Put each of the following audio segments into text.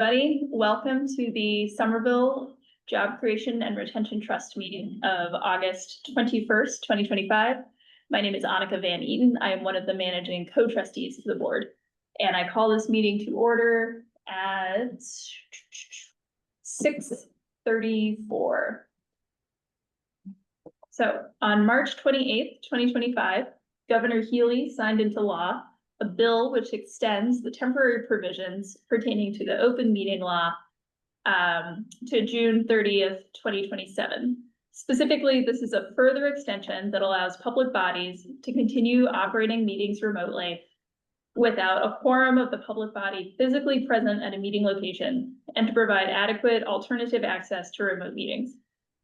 Everybody, welcome to the Somerville Job Creation and Retention Trust meeting of August 21st, 2025. My name is Annika Van Eaton. I am one of the managing co-trustees of the board, and I call this meeting to order at 6:34. So on March 28th, 2025, Governor Healy signed into law a bill which extends the temporary provisions pertaining to the open meeting law to June 30th, 2027. Specifically, this is a further extension that allows public bodies to continue operating meetings remotely without a quorum of the public body physically present at a meeting location, and to provide adequate alternative access to remote meetings.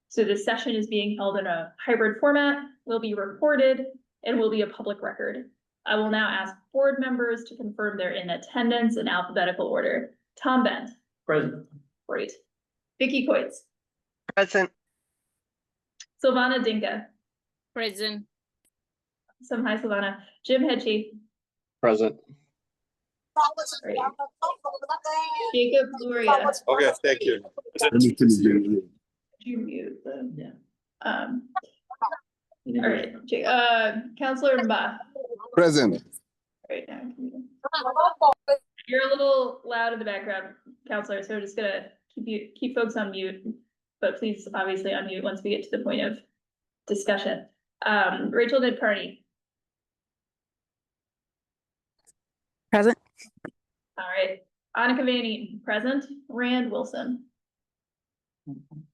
So this session is being held in a hybrid format, will be recorded, and will be a public record. I will now ask board members to confirm they're in attendance in alphabetical order. Tom Bent. Present. Great. Vicky Coitz. Present. Silvana Dinka. Present. Hi, Silvana. Jim Hedgie. Present. Great. Jacob Luria. Okay, thank you. You mute them. Yeah. All right. Councilor Mba. Present. Right now. You're a little loud in the background, Councilor, so we're just gonna keep folks on mute, but please obviously unmute once we get to the point of discussion. Rachel Carney. Present. All right. Annika Van Eaton, present. Rand Wilson.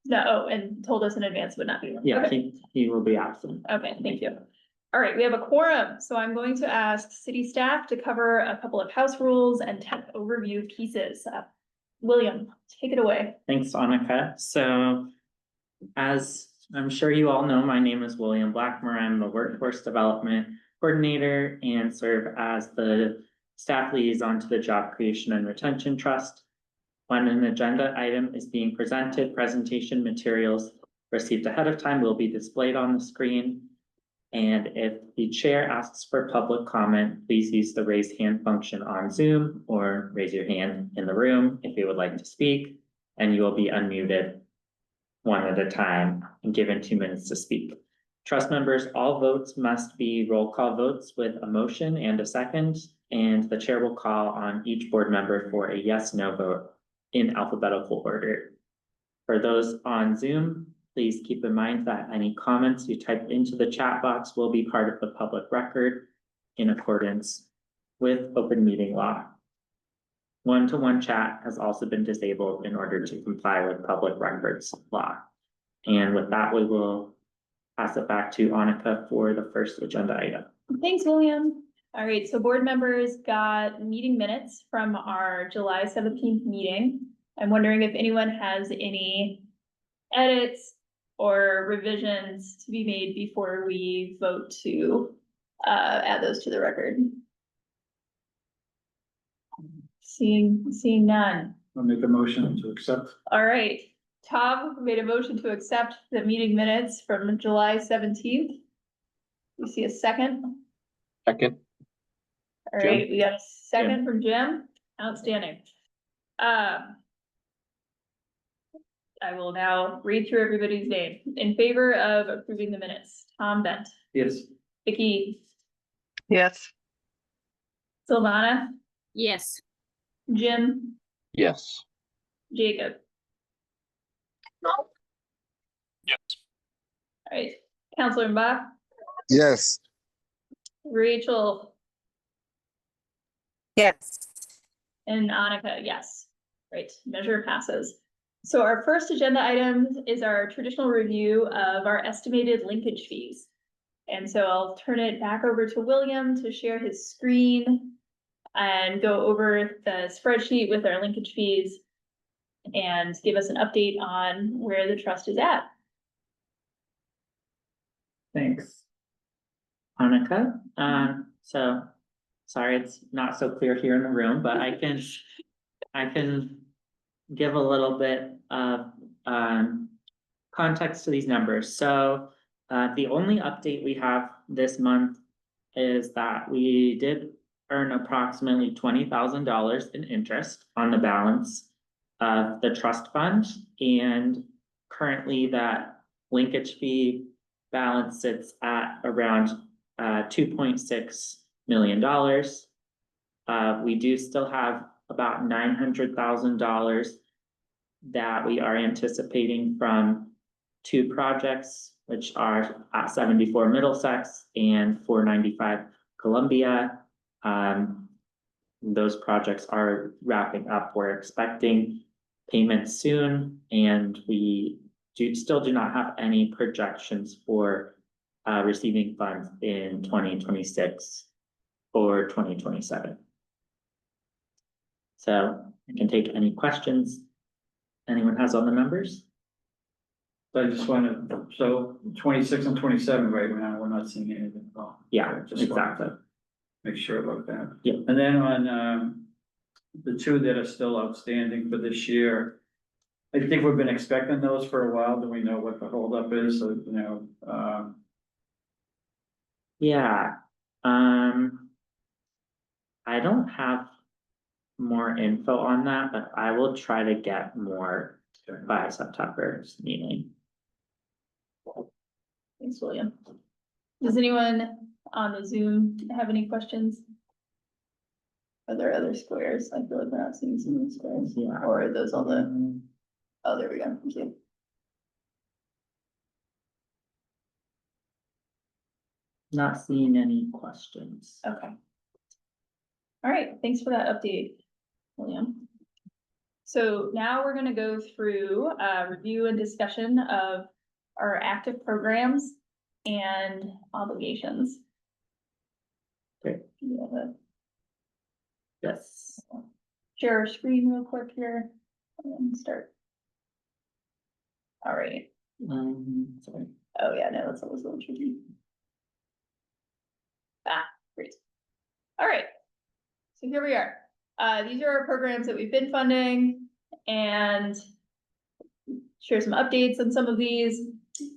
No, and told us in advance would not be. Yeah, Okay. he will be absent. Okay, thank you. All right, we have a quorum, so I'm going to ask city staff to cover a couple of house rules and tech overview pieces. William, take it away. Thanks, Annika. So as I'm sure you all know, my name is William Blackmer. I'm the Workforce Development Coordinator and serve as the staff liaison to the Job Creation and Retention Trust. When an agenda item is being presented, presentation materials received ahead of time will be displayed on the screen. And if the chair asks for public comment, please use the raise hand function on Zoom or raise your hand in the room if you would like to speak, and you will be unmuted one at a time and given 2 minutes to speak. Trust members, all votes must be roll call votes with a motion and a second, and the chair will call on each board member for a yes/no vote in alphabetical order. For those on Zoom, please keep in mind that any comments you type into the chat box will be part of the public record in accordance with open meeting law. One-to-one chat has also been disabled in order to comply with public records law. And with that, we will pass it back to Annika for the first agenda item. Thanks, William. All right, so board members got meeting minutes from our July 17th meeting. I'm wondering if anyone has any edits or revisions to be made before we vote to add those to the record. Seeing none. I'll make a motion to accept. All right, Tom made a motion to accept the meeting minutes from July 17th. We see a second. Second. All Jim. right, we got a second from Jim. Outstanding. I will now read through everybody's name. In favor of approving the minutes, Tom Bent, Yes. Vicky, Yes. Silvana, Yes. Jim, Yes. Jacob. Yes. All right, Counselor Mba, Yes. Rachel, Yes. and Annika, yes. Great, measure passes. So our first agenda item is our traditional review of our estimated linkage fees. And so I'll turn it back over to William to share his screen and go over the spreadsheet with our linkage fees and give us an update on where the trust is at. Thanks, Annika. So sorry, it's not so clear here in the room, but I can give a little bit of context to these numbers. So the only update we have this month is that we did earn approximately $20,000 in interest on the balance of the trust fund, and currently that linkage fee balance sits at around $2.6 million. We do still have about $900,000 that we are anticipating from two projects, which are at 74 Middlesex and 495 Columbia. Those projects are wrapping up. We're expecting payments soon, and we still do not have any projections for receiving funds in 2026 or 2027. So I can take any questions anyone has on the numbers. I just wanna, so 26 and 27 right now, we're not seeing anything wrong. Yeah, Okay, just wanted exactly. to Make sure about that. Yeah. And then on, the two that are still outstanding for this year. I think we've been expecting those for a while. Do we know what the holdup is? So, Yeah, I don't have more info on that, but I will try to get more by September's meeting. Thanks, William. Does anyone on the Zoom have any questions? Are there other squares? I feel like we're not seeing some of the squares, Yeah. or are those all the, oh, there we go, thank you. Not seeing any questions. Okay. All right, thanks for that update, William. So now we're gonna go through a review and discussion of our active programs and obligations. Great. You have a Yes. share our screen real quick here and then start. All right. Sorry. Oh yeah, no, that's always a little tricky. Ah, great. All right. So here we are. These are our programs that we've been funding and share some updates on some of these.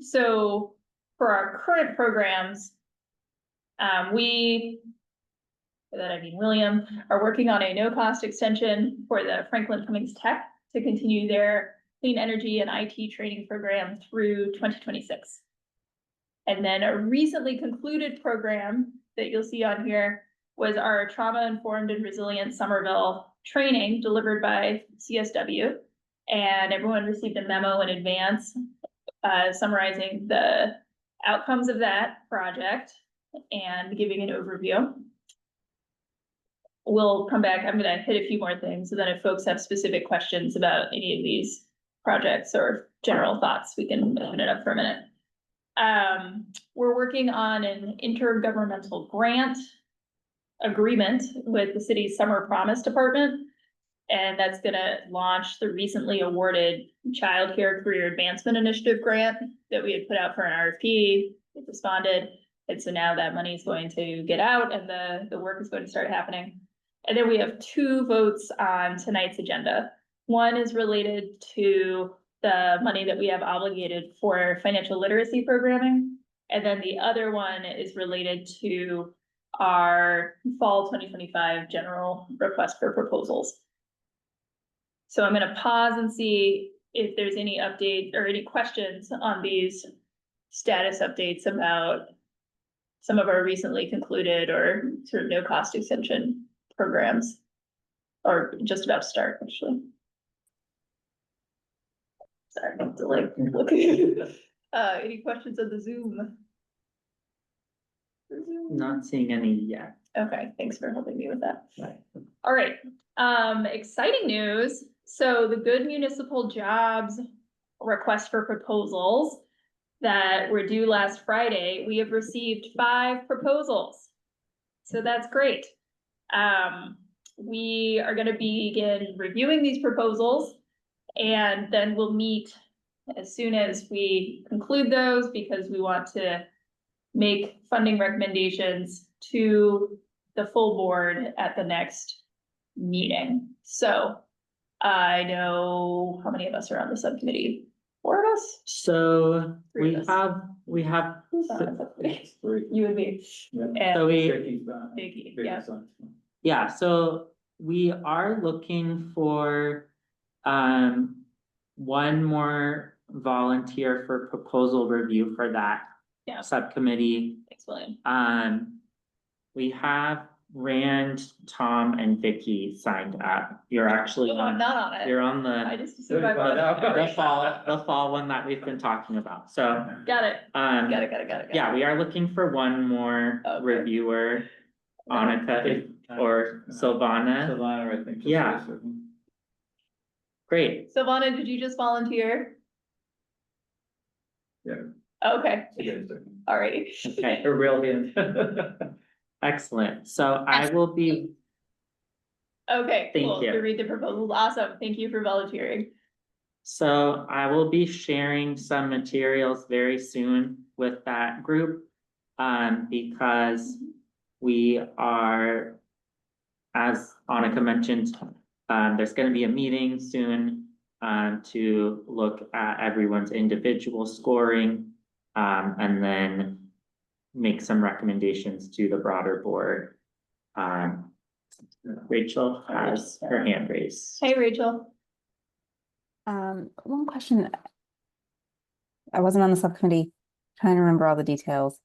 So for our current programs, we, by that I mean William, are working on a no-cost extension for the Franklin Cummings Tech to continue their clean energy and IT training program through 2026. And then a recently concluded program that you'll see on here was our trauma-informed and resilient Somerville training delivered by CSW. And everyone received a memo in advance summarizing the outcomes of that project and giving an overview. We'll come back. I'm gonna hit a few more things, so then if folks have specific questions about any of these projects or general thoughts, we can open it up for a minute. We're working on an intergovernmental grant agreement with the city's Summer Promise Department. And that's gonna launch the recently awarded Child Care Career Advancement Initiative grant that we had put out for an RFP. It responded, and so now that money is going to get out and the work is going to start happening. And then we have two votes on tonight's agenda. One is related to the money that we have obligated for financial literacy programming. And then the other one is related to our fall 2025 general request for proposals. So I'm gonna pause and see if there's any updates or any questions on these status updates about some of our recently concluded or sort of no cost extension programs, or just about to start, actually. Sorry, I have to like look at any questions on the Zoom? Not seeing any yet. Okay, thanks for helping me with that. Right. All right, exciting news. So the Good Municipal Jobs request for proposals that were due last Friday, we have received 5 proposals. So that's great. We are gonna begin reviewing these proposals and then we'll meet as soon as we conclude those, because we want to make funding recommendations to the full board at the next meeting. So I know, how many of us are on the subcommittee? 4 of us? So 3 we of us. have, Who's on the subcommittee? Three. You and me. Yeah. And so we, Vicky's done. Vicky, Vicky's yeah. done. yeah, so we are looking for one more volunteer for proposal review for that Yeah. subcommittee. Thanks, William. We have Rand, Tom, and Vicky signed up. You're actually Oh, I'm on, not on it. you're on I the just assumed I was. the fall one that we've been talking about, so. Got it, got it. Yeah, we are looking for one more Okay. reviewer, Annika or Silvana. Silvana, I think. just Yeah. listed. Great, Silvana, did you just volunteer? Yeah. Okay, Okay. alrighty. okay, Her real hand. excellent. So I will be, Okay, Thank cool, you. to read the proposals, awesome, thank you for volunteering. so I will be sharing some materials very soon with that group. Because we are, as Annika mentioned, there's gonna be a meeting soon. To look at everyone's individual scoring, and then make some recommendations to the broader board. Rachel has her hand raised. Hey, Rachel. One question. I wasn't on the subcommittee, trying to remember all the details.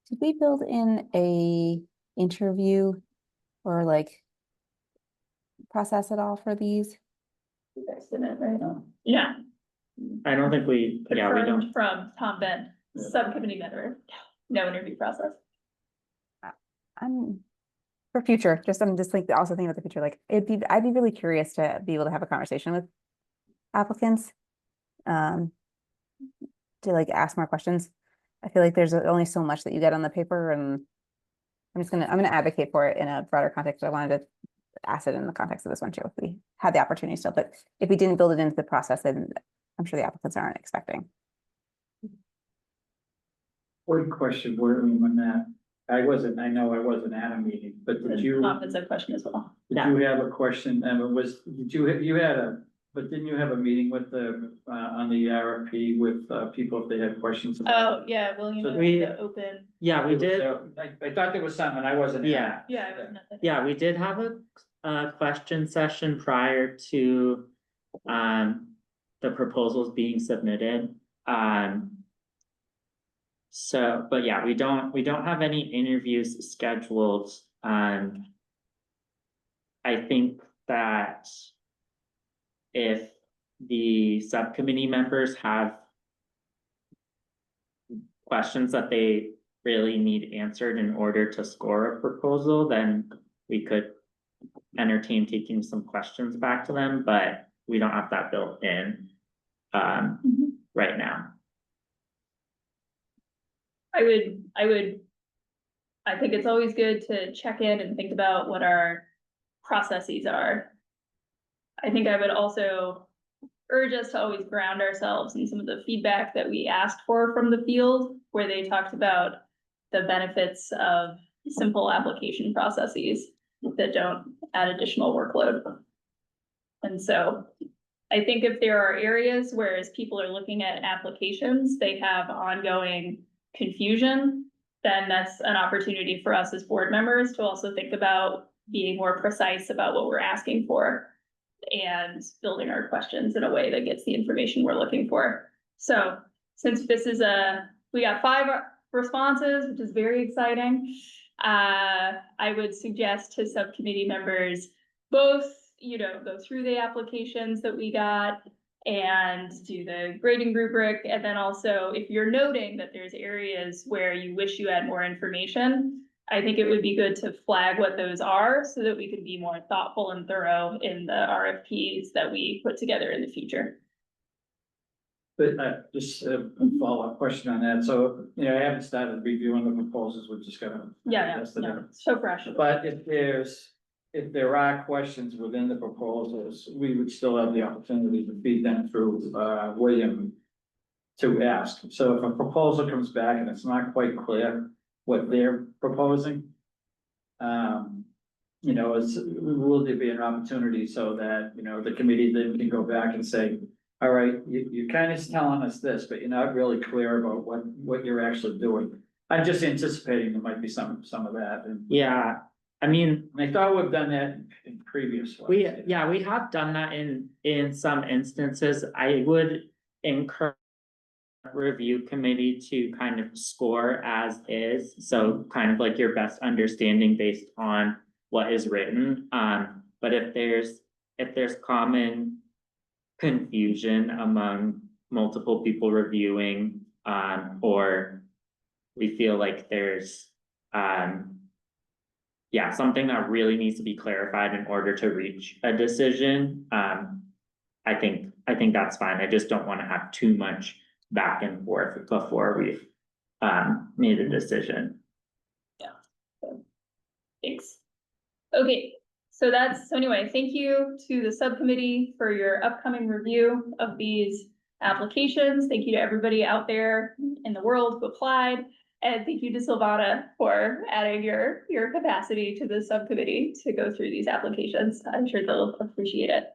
Did we build in a interview or like process at all for these? You guys didn't, right? Yeah. I don't think we, yeah, we don't. Confirmed from Tom Ben, subcommittee member, no interview process. For future, I'm just like also thinking about the future, like I'd be really curious to be able to have a conversation with applicants. To like ask more questions. I feel like there's only so much that you get on the paper, and I'm gonna advocate for it in a broader context. I wanted to ask it in the context of this one too, if we had the opportunity still, but if we didn't build it into the process, then I'm sure the applicants aren't expecting. One question, where on that, I know I wasn't at a meeting, but did you, Tom has a question as well. did you have a question, and you had but didn't you have a meeting with on the RFP with, people if they had questions? Oh, yeah, William, So the open, Yeah, we did, I thought there was something, I wasn't. at. yeah. yeah, it was nothing. Yeah, we did have a question session prior to the proposals being submitted. So, but yeah, we don't have any interviews scheduled. I think that if the subcommittee members have questions that they really need answered in order to score a proposal, then we could entertain taking some questions back to them, but we don't have that built in right now. I think it's always good to check in and think about what our processes are. I think I would also urge us to always ground ourselves in some of the feedback that we asked for from the field, where they talked about the benefits of simple application processes that don't add additional workload. And so I think if there are areas where as people are looking at applications, they have ongoing confusion, then that's an opportunity for us as board members to also think about being more precise about what we're asking for and building our questions in a way that gets the information we're looking for. So since this is we got 5 responses, which is very exciting. I would suggest to subcommittee members, both, go through the applications that we got and do the grading rubric. And then also, if you're noting that there's areas where you wish you had more information, I think it would be good to flag what those are so that we could be more thoughtful and thorough in the RFPs that we put together in the future. But just a follow-up question on that, so, I haven't started reviewing the proposals, we're just gonna. Yeah, so fresh. But if there are questions within the proposals, we would still have the opportunity to feed them through, William to ask. So if a proposal comes back and it's not quite clear what they're proposing, will there be an opportunity so that, the committee then can go back and say, all right, you're kind of telling us this, but you're not really clear about what you're actually doing. I'm just anticipating there might be some of that. And Yeah, I mean, I thought we've done that in previous ones. we have done that in some instances. I would encourage review committee to kind of score as is, so kind of like your best understanding based on what is written. But if there's common confusion among multiple people reviewing, or we feel like there's something that really needs to be clarified in order to reach a decision, I think that's fine. I just don't want to have too much back and forth before we've made a decision. Thanks. Okay, so anyway, thank you to the subcommittee for your upcoming review of these applications. Thank you to everybody out there in the world who applied. And thank you to Silvana for adding your capacity to the subcommittee to go through these applications. I'm sure they'll appreciate it.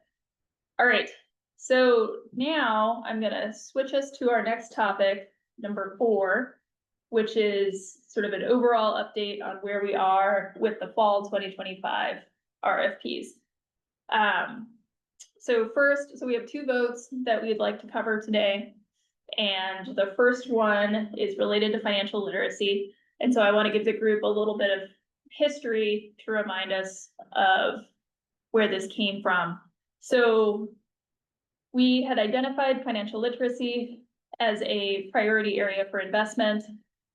All right, so now I'm gonna switch us to our next topic, number 4, which is sort of an overall update on where we are with the fall 2025 RFPs. So we have 2 votes that we'd like to cover today. And the first one is related to financial literacy. And so I want to give the group a little bit of history to remind us of where this came from. So we had identified financial literacy as a priority area for investment,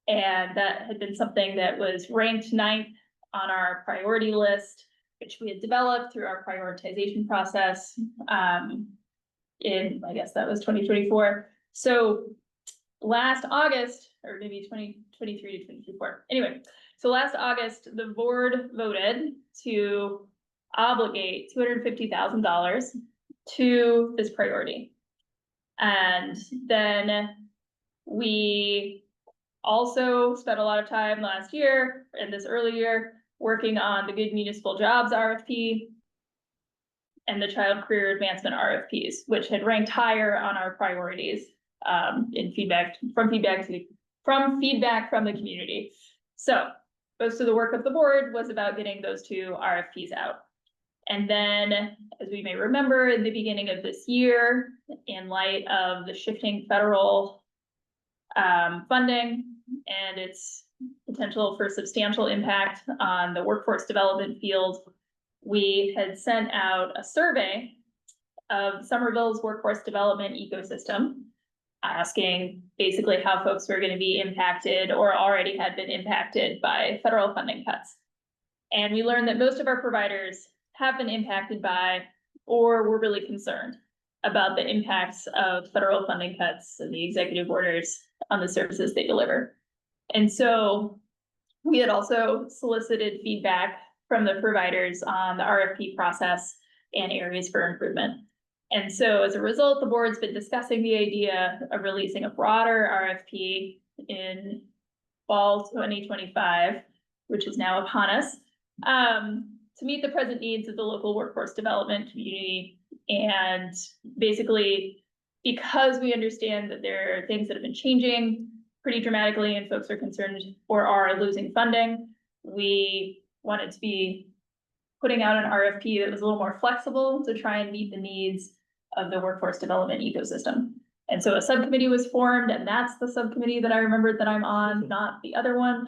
and that had been something that was ranked 9th on our priority list, which we had developed through our prioritization process in, I guess that was 2024. So last August, or maybe 2023 to 2024. Anyway, so last August, the board voted to obligate $250,000 to this priority. And then we also spent a lot of time last year and this early year working on the Good Municipal Jobs RFP and the Child Career Advancement RFPs, which had ranked higher on our priorities in feedback from the community. So most of the work of the board was about getting those 2 RFPs out. And then, as we may remember, in the beginning of this year, in light of the shifting federal funding and its potential for substantial impact on the workforce development field, we had sent out a survey of Somerville's workforce development ecosystem, asking basically how folks were going to be impacted or already had been impacted by federal funding cuts. And we learned that most of our providers have been impacted by or were really concerned about the impacts of federal funding cuts and the executive orders on the services they deliver. And so we had also solicited feedback from the providers on the RFP process and areas for improvement. And so as a result, the board's been discussing the idea of releasing a broader RFP in fall 2025, which is now upon us, to meet the present needs of the local workforce development community. And basically, because we understand that there are things that have been changing pretty dramatically and folks are concerned or are losing funding, we wanted to be putting out an RFP that was a little more flexible to try and meet the needs of the workforce development ecosystem. And so a subcommittee was formed, and that's the subcommittee that I remembered that I'm on, not the other one.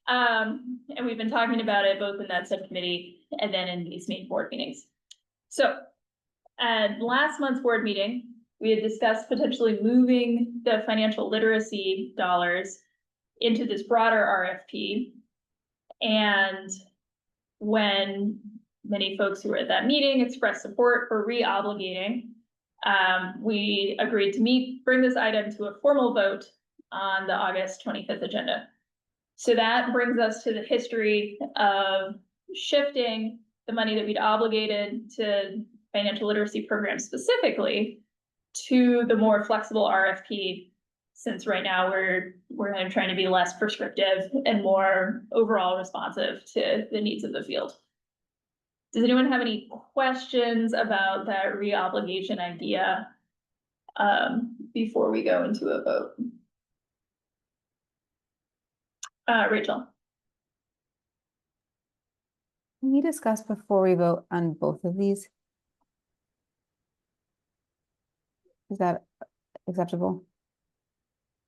And we've been talking about it both in that subcommittee and then in these main board meetings. So at last month's board meeting, we had discussed potentially moving the financial literacy dollars into this broader RFP. And when many folks who were at that meeting expressed support for re-obligating, we agreed to bring this item to a formal vote on the August 25th agenda. So that brings us to the history of shifting the money that we'd obligated to financial literacy programs specifically to the more flexible RFP, since right now we're kind of trying to be less prescriptive and more overall responsive to the needs of the field. Does anyone have any questions about that re-obligation idea before we go into a vote? Rachel. Can we discuss before we vote on both of these? Is that acceptable?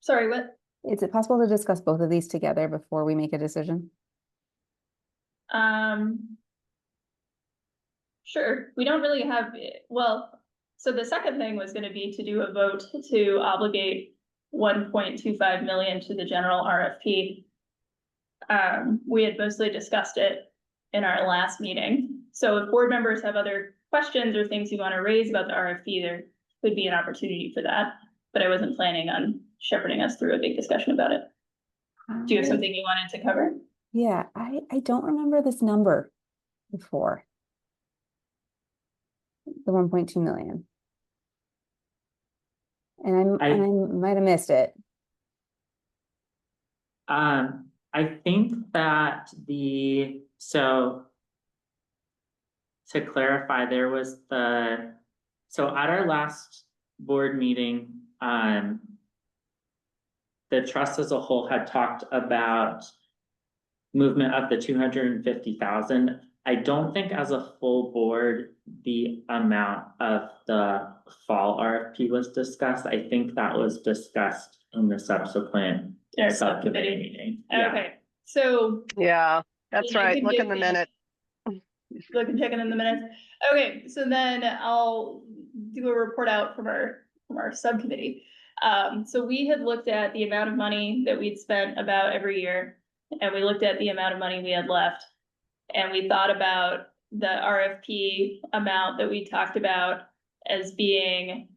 Sorry, what? Is it possible to discuss both of these together before we make a decision? Sure, we don't really have, well, so the second thing was gonna be to do a vote to obligate 1.25 million to the general RFP. We had mostly discussed it in our last meeting, so if board members have other questions or things you wanna raise about the RFP, there could be an opportunity for that. But I wasn't planning on shepherding us through a big discussion about it. Do you have something you wanted to cover? Yeah, I don't remember this number before. The 1.2 million. And I might have missed it. I think that so to clarify, there was so at our last board meeting, the trust as a whole had talked about movement of the 250,000. I don't think as a full board, the amount of the fall RFP was discussed. I think that was discussed in the subsequent Our subcommittee meeting. Yeah. Okay, so Yeah, that's you right. can Look give in the me- minute. checking in the minutes. Okay, so then I'll do a report out from our subcommittee. So we had looked at the amount of money that we'd spent about every year, and we looked at the amount of money we had left. And we thought about the RFP amount that we talked about as being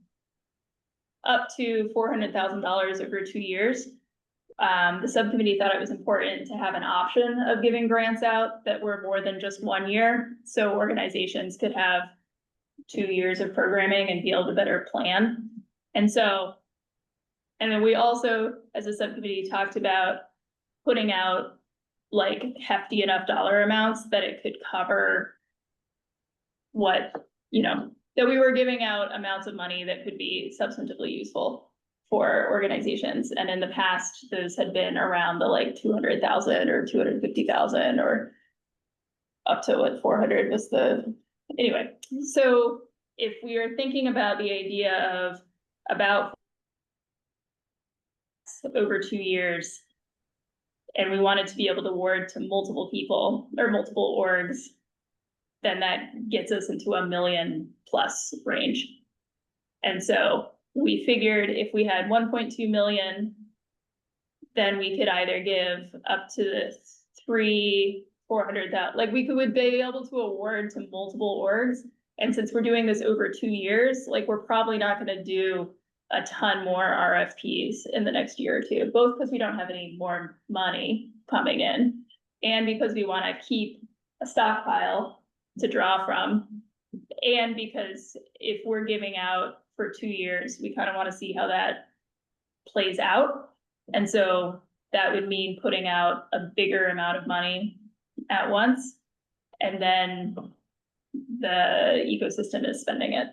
up to $400,000 over 2 years. The subcommittee thought it was important to have an option of giving grants out that were more than just 1 year, so organizations could have 2 years of programming and be able to better plan. And then we also, as a subcommittee, talked about putting out like hefty enough dollar amounts that it could cover what, that we were giving out amounts of money that could be substantively useful for organizations. And in the past, those had been around the like 200,000 or 250,000 or up to what 400 was anyway. So if we are thinking about the idea of about over 2 years, and we wanted to be able to award to multiple people or multiple orgs, then that gets us into $1 million+ range. And so we figured if we had 1.2 million, then we could either give up to the 400,000, like we would be able to award to multiple orgs. And since we're doing this over 2 years, like we're probably not gonna do a ton more RFPs in the next year or two, both because we don't have any more money coming in and because we want to keep a stockpile to draw from, and because if we're giving out for 2 years, we kind of want to see how that plays out. And so that would mean putting out a bigger amount of money at once, and then the ecosystem is spending it.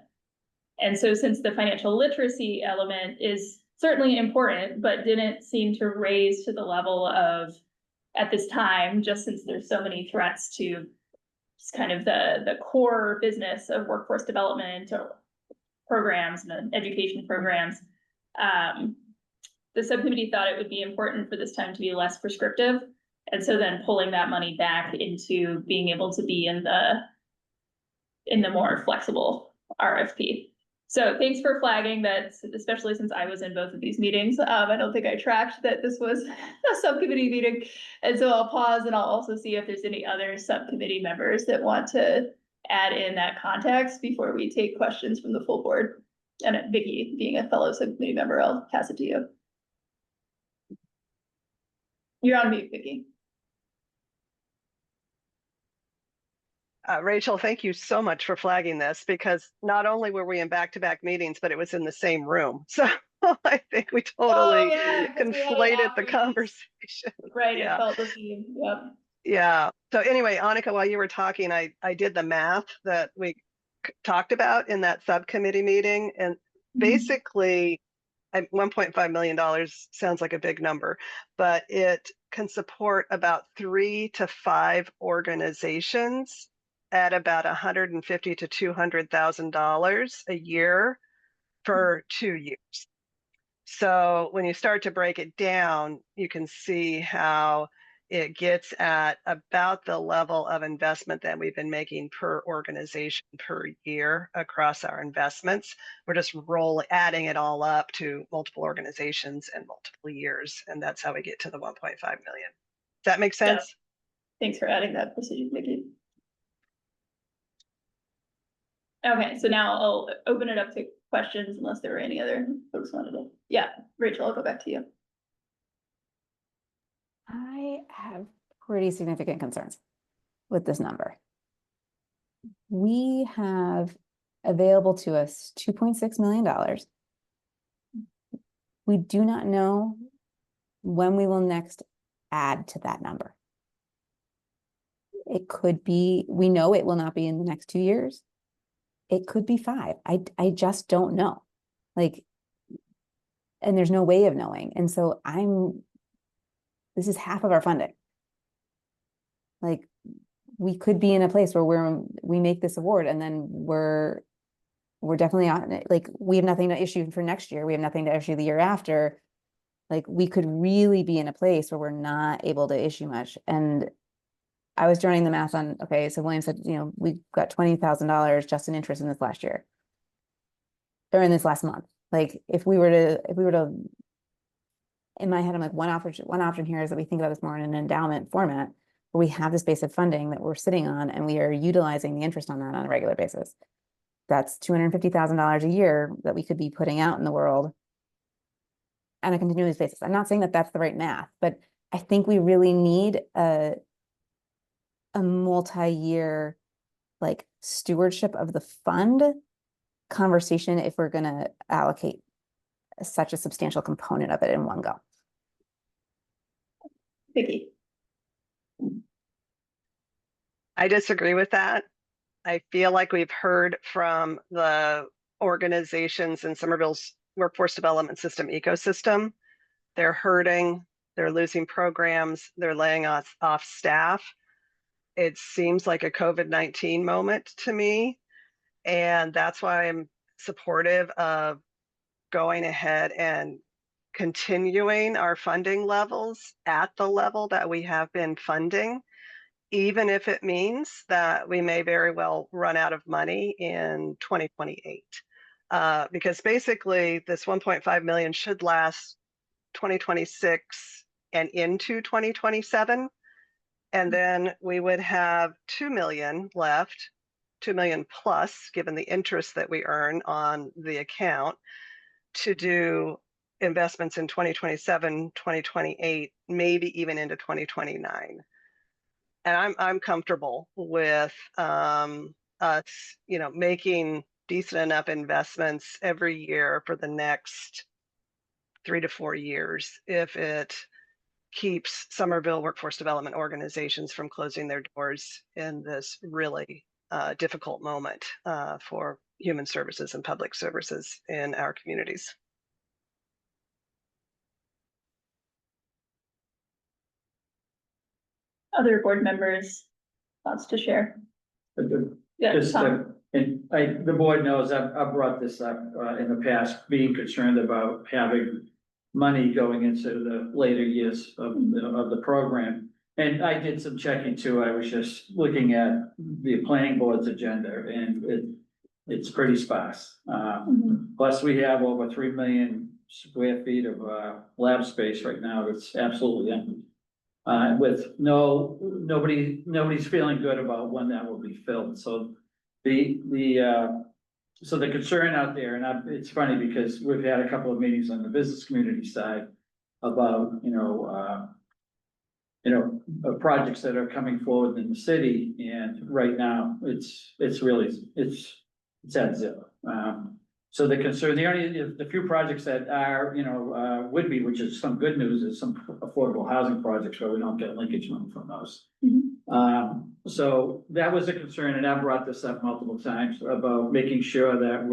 And so since the financial literacy element is certainly important, but didn't seem to raise to the level of, at this time, just since there's so many threats to just kind of the core business of workforce development or programs and education programs, the subcommittee thought it would be important for this time to be less prescriptive. And so then pulling that money back into being able to be in the more flexible RFP. So thanks for flagging that, especially since I was in both of these meetings. I don't think I tracked that this was a subcommittee meeting. And so I'll pause and I'll also see if there's any other subcommittee members that want to add in that context before we take questions from the full board. And Vicky, being a fellow subcommittee member, I'll pass it to you. You're on mute, Vicky. Rachel, thank you so much for flagging this, because not only were we in back-to-back meetings, but it was in the same room. So I think we totally conflated the conversation. Right, Yeah. it felt the same, yep. Yeah. So anyway, Annika, while you were talking, I did the math that we talked about in that subcommittee meeting. And basically, $1.5 million sounds like a big number, but it can support about 3 to 5 organizations at about $150,000 to $200,000 a year for 2 years. So when you start to break it down, you can see how it gets at about the level of investment that we've been making per organization per year across our investments. We're just adding it all up to multiple organizations and multiple years, and that's how we get to the 1.5 million. Does that make sense? Thanks for adding that precision, Vicki. Okay, so now I'll open it up to questions unless there were any other folks wanted to. Yeah, Rachel, I'll go back to you. I have pretty significant concerns with this number. We have available to us $2.6 million. We do not know when we will next add to that number. It could be, we know it will not be in the next 2 years. It could be 5. I just don't know. Like, and there's no way of knowing. And so this is half of our funding. Like, we could be in a place where we make this award and then we're definitely on it. Like, we have nothing to issue for next year. We have nothing to issue the year after. Like, we could really be in a place where we're not able to issue much. And I was running the math on, okay, so William said, we got $20,000 just in interest in this last year. Or in this last month. Like, if we were to, in my head, I'm like, one option here is that we think about this more in an endowment format, where we have this base of funding that we're sitting on and we are utilizing the interest on that on a regular basis. That's $250,000 a year that we could be putting out in the world on a continuous basis. I'm not saying that that's the right math, but I think we really need a multi-year like stewardship of the fund conversation if we're going to allocate such a substantial component of it in one go. Vicki. I disagree with that. I feel like we've heard from the organizations in Somerville's workforce development system ecosystem. They're hurting, they're losing programs, they're laying off staff. It seems like a COVID-19 moment to me. And that's why I'm supportive of going ahead and continuing our funding levels at the level that we have been funding, even if it means that we may very well run out of money in 2028. Because basically this 1.5 million should last 2026 and into 2027. And then we would have 2 million left, 2 million plus, given the interest that we earn on the account, to do investments in 2027, 2028, maybe even into 2029. And I'm comfortable with us, making decent enough investments every year for the next 3 to 4 years if it keeps Somerville workforce development organizations from closing their doors in this really difficult moment for human services and public services in our communities. Other board members, thoughts to share? Yeah, Just, Tom. the board knows I've brought this up in the past, being concerned about having money going into the later years of the program. And I did some checking too. I was just looking at the planning board's agenda and it's pretty sparse. Plus we have over 3 million square feet of lab space right now. It's absolutely empty. With nobody's feeling good about when that will be filled. So the concern out there, and it's funny because we've had a couple of meetings on the business community side about, projects that are coming forward in the city. And right now it's at zero. So the concern, the few projects that are, would be, which is some good news, is some affordable housing projects where we don't get linkage money from those. So that was a concern, and I brought this up multiple times about making sure that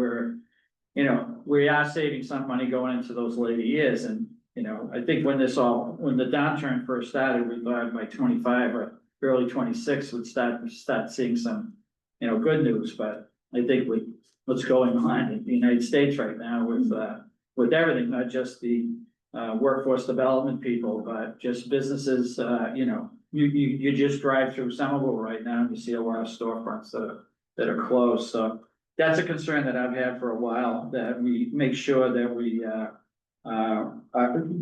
we are saving some money going into those later years. And I think when the downturn first started, we thought by 25 or early 26 would start seeing some, good news, but I think with what's going on in the United States right now with everything, not just the workforce development people, but just businesses, you just drive through Somerville right now and you see a lot of storefronts that are closed. So that's a concern that I've had for a while, that we make sure that we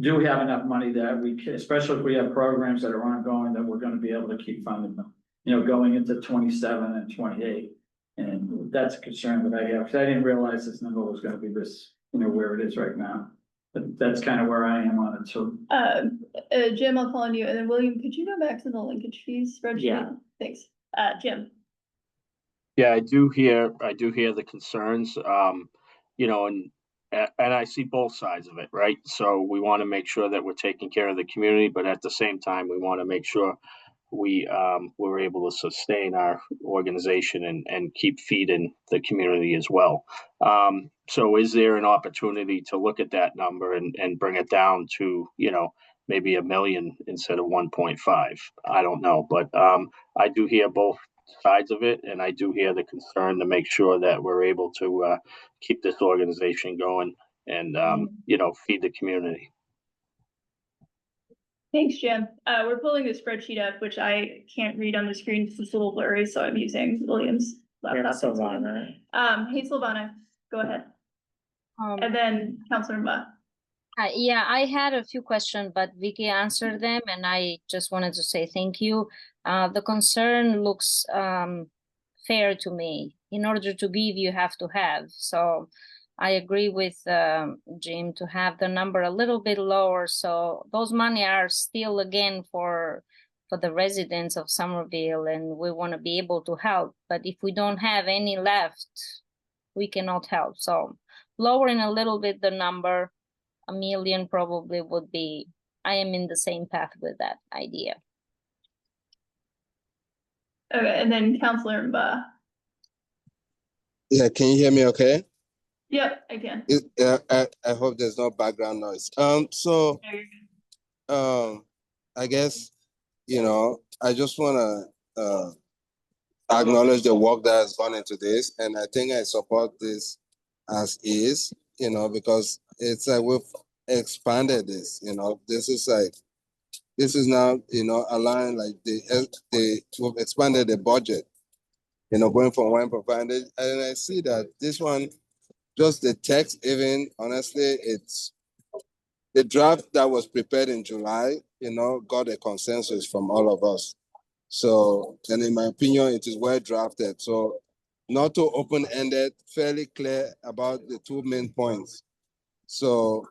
do have enough money that especially if we have programs that are ongoing, that we're gonna be able to keep funding them, going into 27 and 28. And that's a concern that I have, because I didn't realize this number was gonna be this, where it is right now. But that's kind of where I am on it, so. Jim, I'll call on you, and then William, could you go back to the linkage fees spreadsheet? Yeah. Thanks. Jim. Yeah, I do hear the concerns, and I see both sides of it, right? So we want to make sure that we're taking care of the community, but at the same time, we want to make sure we're able to sustain our organization and keep feeding the community as well. So is there an opportunity to look at that number and bring it down to, maybe $1 million instead of 1.5? I don't know, but I do hear both sides of it, and I do hear the concern to make sure that we're able to keep this organization going and feed the community. Thanks, Jim. We're pulling the spreadsheet up, which I can't read on the screen because it's a little blurry, so I'm using William's Yeah, laptop. Silvana. Hey, Silvana, go ahead. And then Counselor Mba. Yeah, I had a few questions, but Vicky answered them, and I just wanted to say thank you. The concern looks fair to me. In order to give, you have to have. So I agree with Jim to have the number a little bit lower. So those money are still again for the residents of Somerville, and we want to be able to help. But if we don't have any left, we cannot help. So lowering a little bit the number, $1 million probably would be, I am in the same path with that idea. Okay, and then Counselor Mba. Yeah, can you hear me okay? Yep, I can. I hope there's no background noise. I guess, I just want to acknowledge the work that has gone into this, and I think I support this as is, because it's like we've expanded this, this is now, allowing like we've expanded the budget, going from 1.5, and I see that this one, just the text, even honestly, it's the draft that was prepared in July, got a consensus from all of us. So, and in my opinion, it is well drafted. So, not too open-ended, fairly clear about the two main points. So,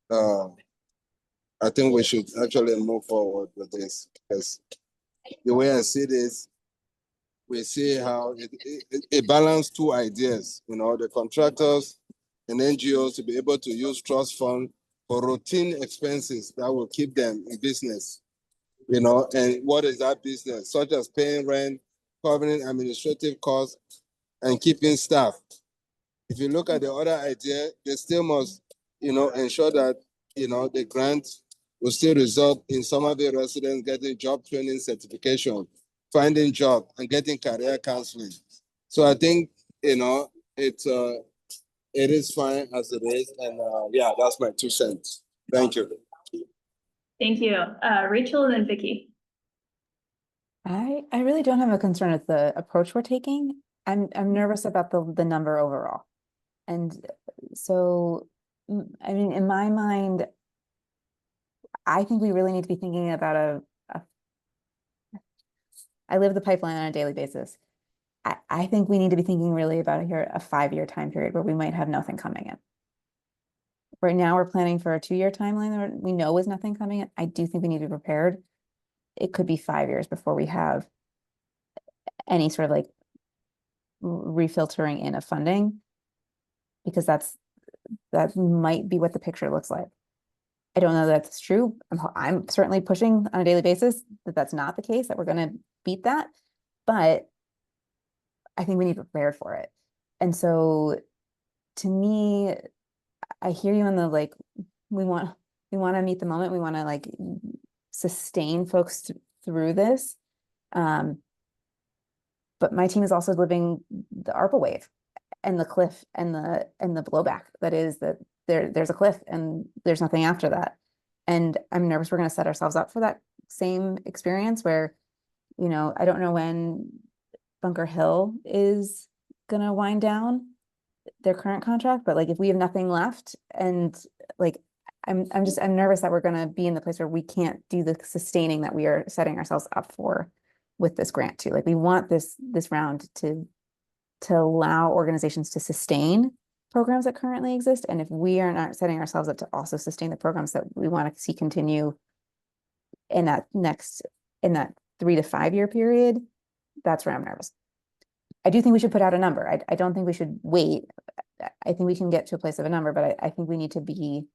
I think we should actually move forward with this, because the way I see this, we see how it balanced two ideas, the contractors and NGOs to be able to use trust fund for routine expenses that will keep them in business, and what is that business? Such as paying rent, covering administrative costs, and keeping staff. If you look at the other idea, they still must, ensure that, the grant will still result in some of the residents getting job training certification, finding job, and getting career counseling. So I think, it is fine as it is, and yeah, that's my 2 cents. Thank you. Thank you. Rachel and then Vicky. I really don't have a concern with the approach we're taking. I'm nervous about the number overall. And so, I mean, in my mind, I think we really need to be thinking about I live the pipeline on a daily basis. I think we need to be thinking really about a 5-year time period where we might have nothing coming in. Right now, we're planning for a 2-year timeline that we know is nothing coming in. I do think we need to be prepared. It could be 5 years before we have any sort of like refiltering in of funding, because that might be what the picture looks like. I don't know that that's true. I'm certainly pushing on a daily basis that that's not the case, that we're going to beat that, but I think we need to be prepared for it. And so to me, I hear you on the, like, we want we want to meet the moment, we want to like sustain folks through this. But my team is also living the ARPA wave and the cliff and the blowback that is that there's a cliff and there's nothing after that. And I'm nervous we're going to set ourselves up for that same experience where, you know, I don't know when Bunker Hill is going to wind down their current contract, but like if we have nothing left and like I'm nervous that we're going to be in the place where we can't do the sustaining that we are setting ourselves up for with this grant too. Like we want this round to allow organizations to sustain programs that currently exist. And if we are not setting ourselves up to also sustain the programs that we want to see continue in that 3 to 5 year period, that's where I'm nervous. I do think we should put out a number. I don't think we should wait. I think we can get to a place of a number, but I think we need to be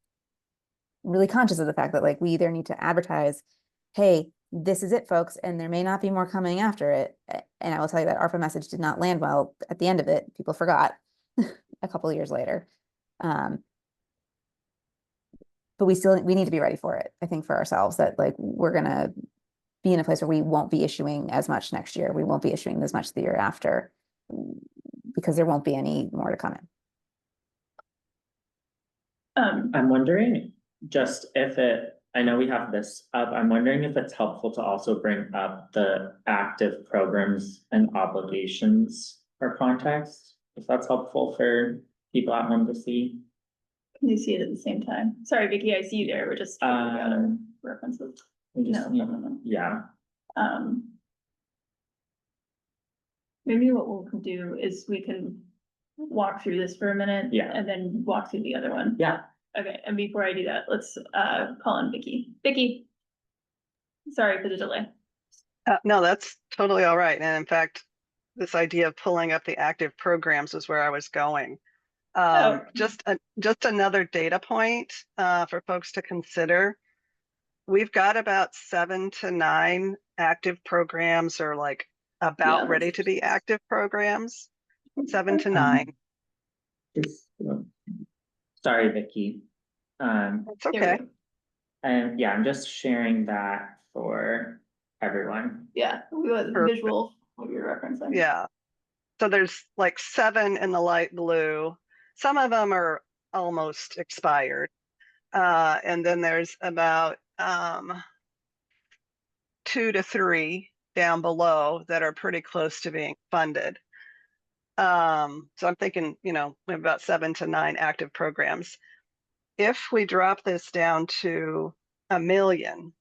really conscious of the fact that like we either need to advertise, hey, this is it, folks, and there may not be more coming after it. And I will tell you that ARPA message did not land well at the end of it. People forgot a couple of years later. But we need to be ready for it, I think, for ourselves, that like we're gonna be in a place where we won't be issuing as much next year. We won't be issuing as much the year after because there won't be any more to come in. I'm wondering just if I know we have this up, I'm wondering if it's helpful to also bring up the active programs and obligations for context, if that's helpful for people at home to see. Can you see it at the same time? Sorry, Vicky, I see you there. We're just talking about our references. We just No, no. Yeah. Maybe what we'll do is we can walk through this for a minute. Yeah. And then walk through the other one. Yeah. Okay, and before I do that, let's call on Vicky. Vicky. Sorry for the delay. No, that's totally all right. And in fact, this idea of pulling up the active programs is where I was going. Just another data point for folks to consider. We've got about 7 to 9 active programs, or like about ready to be active programs. 7 to 9. Sorry, Vicky. It's okay. And yeah, I'm just sharing that for everyone. Yeah, we got the visual what you're referencing. Yeah. So there's like 7 in the light blue. Some of them are almost expired. And then there's about 2 to 3 down below that are pretty close to being funded. So I'm thinking, you know, we have about 7 to 9 active programs. If we drop this down to $1 million,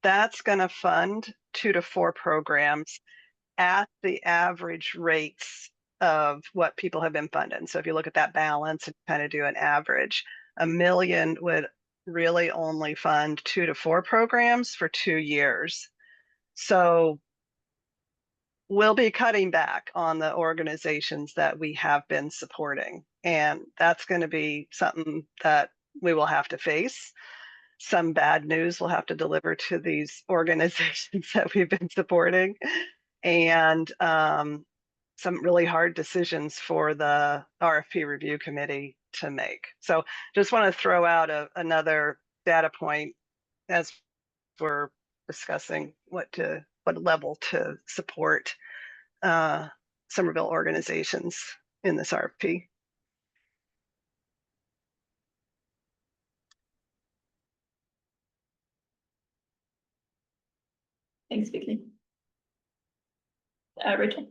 that's going to fund 2 to 4 programs at the average rates of what people have been funded. So if you look at that balance and kind of do an average, $1 million would really only fund 2 to 4 programs for 2 years. So we'll be cutting back on the organizations that we have been supporting. And that's going to be something that we will have to face. Some bad news we'll have to deliver to these organizations that we've been supporting. And some really hard decisions for the RFP review committee to make. So just want to throw out another data point as we're discussing what level to support Somerville organizations in this RFP. Thanks, Vicky. Rachel.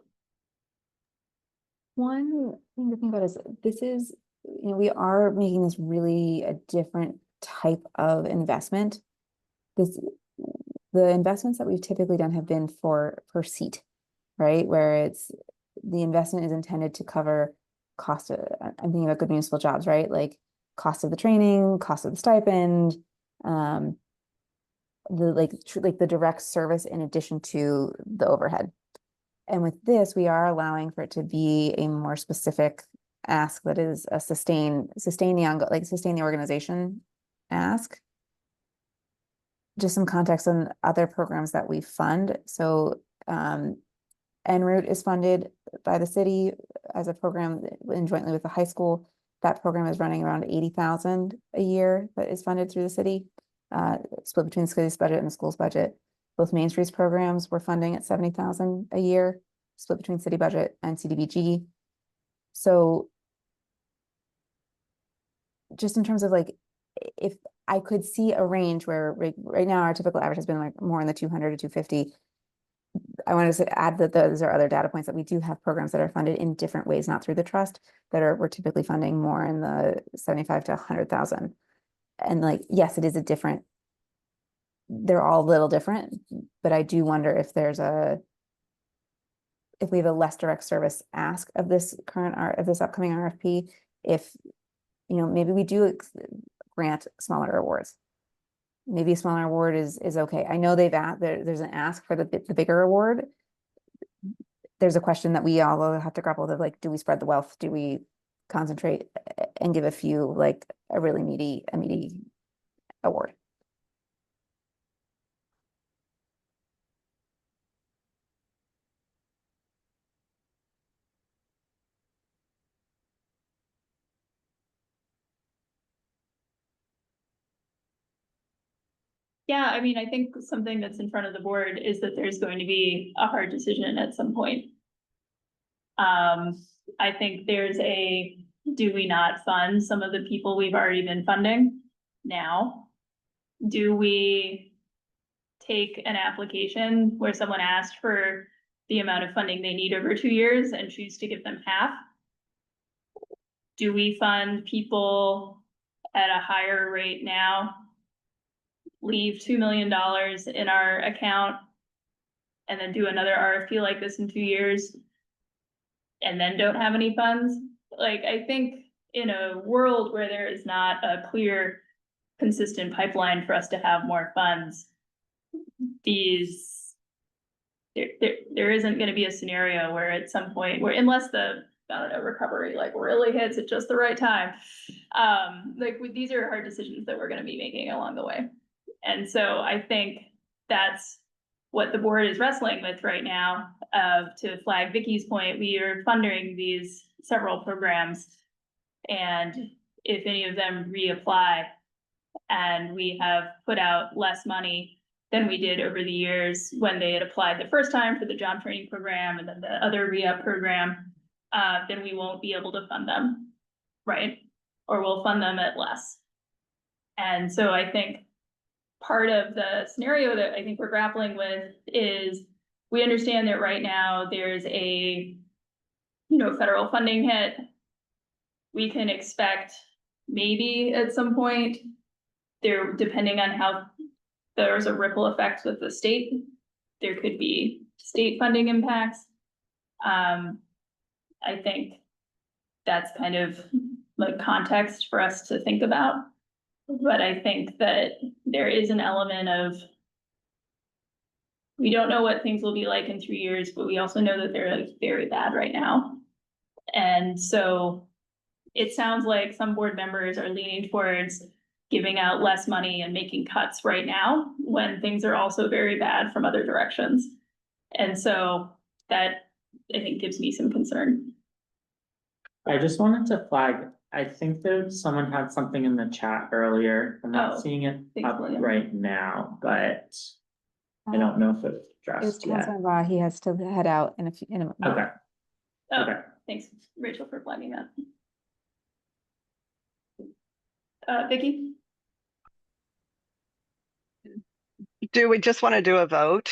One thing to think about is this is, you know, we are making this really a different type of investment. The investments that we've typically done have been per seat, right? Where it's the investment is intended to cover cost of, I'm thinking about good municipal jobs, right? Like cost of the training, cost of the stipend, the direct service in addition to the overhead. And with this, we are allowing for it to be a more specific ask that is a sustain the organization ask. Just some context on other programs that we fund. So en route is funded by the city as a program and jointly with the high school. that program is running around 80,000 a year that is funded through the city, split between the city's budget and the school's budget. Both Main Streets programs were funding at 70,000 a year, split between city budget and CDBG. So just in terms of like, if I could see a range where right now our typical average has been like more in the 200 to 250. I wanted to add that those are other data points that we do have programs that are funded in different ways, not through the trust, we're typically funding more in the 75 to 100,000. And like, yes, it is a different, they're all a little different, but I do wonder if if we have a less direct service ask of this upcoming RFP, if, you know, maybe we do grant smaller awards. Maybe a smaller award is okay. I know there's an ask for the bigger award. There's a question that we all have to grapple with, like, do we spread the wealth? Do we concentrate and give a few, like a really meaty award? Yeah, I mean, I think something that's in front of the board is that there's going to be a hard decision at some point. I think do we not fund some of the people we've already been funding now? Do we take an application where someone asked for the amount of funding they need over 2 years and choose to give them half? Do we fund people at a higher rate now, leave $2 million in our account, and then do another RFP like this in 2 years, and then don't have any funds? Like, I think in a world where there is not a clear, consistent pipeline for us to have more funds, there isn't gonna be a scenario where at some point, where unless the, I don't know, recovery like really hits at just the right time. These are hard decisions that we're gonna be making along the way. And so I think that's what the board is wrestling with right now. To flag Vicky's point, we are funding these several programs, and if any of them reapply and we have put out less money than we did over the years when they had applied the first time for the job training program and then the other re-up program, then we won't be able to fund them, right? Or we'll fund them at less. And so I think part of the scenario that I think we're grappling with is we understand that right now there's a, federal funding hit. We can expect maybe at some point there, depending on how there's a ripple effect with the state, there could be state funding impacts. I think that's kind of like context for us to think about. But I think that there is an element of, we don't know what things will be like in 3 years, but we also know that they're like very bad right now. And so it sounds like some board members are leaning towards giving out less money and making cuts right now when things are also very bad from other directions. And so that, I think, gives me some concern. I just wanted to flag, I think that someone had something in the chat earlier. I'm not seeing it thanks, up William. right now, but I don't know if it's It was addressed yet. Councilman Law, he has to head out in a minute. Okay, Oh, okay. thanks, Rachel, for flagging that. Vicky? Do we just want to do a vote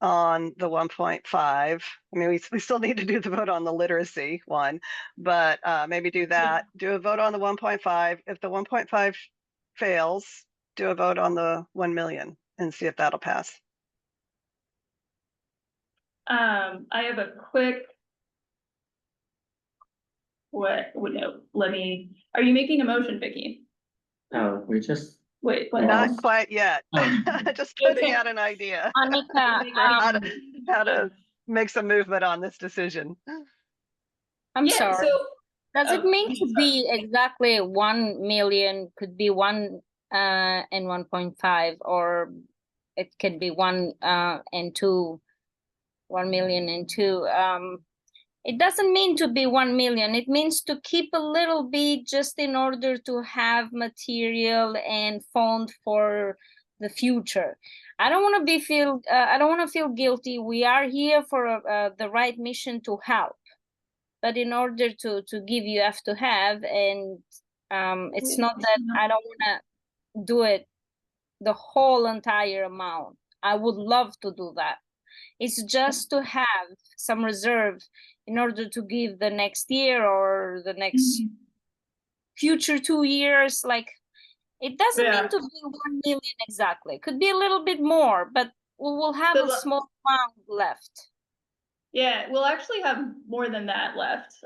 on the 1.5? I mean, we still need to do the vote on the literacy one, but maybe do that. Do a vote on the 1.5. If the 1.5 fails, do a vote on the 1 million and see if that'll pass. I have a quick. No, are you making a motion, Vicky? Oh, we just, Wait, what? Not quite yet. Oh. Just putting Okay. out an idea. Annika, How to make some movement on this decision. I'm Yeah, sorry. so. Does it Oh, mean I'm to be exactly 1 million, could be 1 and 1.5, or it could be 1 and 2, 1 million and 2? It doesn't mean to be 1 million. It means to keep a little bit just in order to have material and fund for the future. I don't want to feel guilty. We are here for the right mission to help. But in order to give, you have to have, and it's not that I don't want to do it the whole entire amount. I would love to do that. It's just to have some reserve in order to give the next year or the next future 2 years. Like, it doesn't Yeah. mean to be 1 million exactly. It could be a little bit more, but we will have a small amount left. Yeah, we'll actually have more than that left.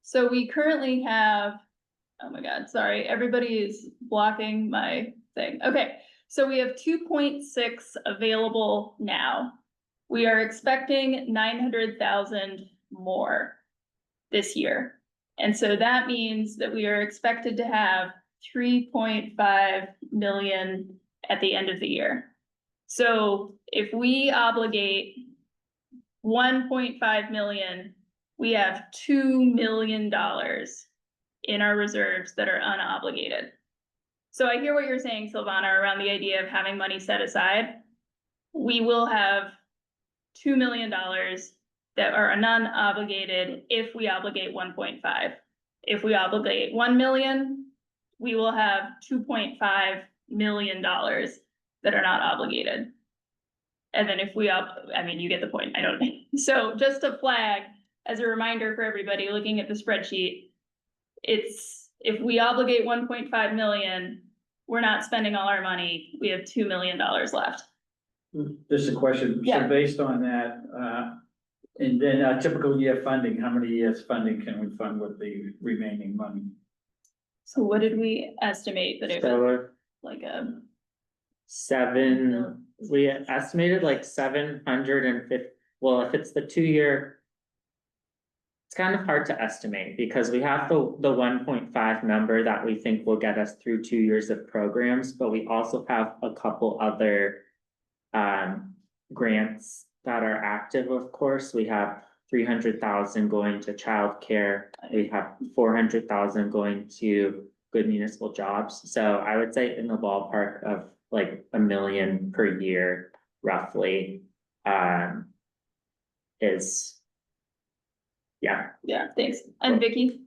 So we currently have, oh my God, sorry, everybody is blocking my thing. Okay, so we have 2.6 available now. We are expecting 900,000 more this year. And so that means that we are expected to have 3.5 million at the end of the year. So if we obligate 1.5 million, we have $2 million in our reserves that are unobligated. So I hear what you're saying, Silvana, around the idea of having money set aside. We will have $2 million that are non-obligated if we obligate 1.5. If we obligate 1 million, we will have $2.5 million that are not obligated. And then if we I mean, you get the point, I don't. So just a flag as a reminder for everybody looking at the spreadsheet, it's, if we obligate 1.5 million, we're not spending all our money. We have $2 million left. Just a question, Yeah. so based on that, and then a typical year funding, how many years funding can we fund with the remaining money? So what did we estimate that it was So like a? we estimated like 750, well, if it's the 2-year. It's kind of hard to estimate because we have the 1.5 number that we think will get us through 2 years of programs, but we also have a couple other grants that are active, of course. We have 300,000 going to childcare. We have 400,000 going to good municipal jobs. So I would say in the ballpark of like $1 million per year, roughly, is. Yeah, thanks. And Vicky?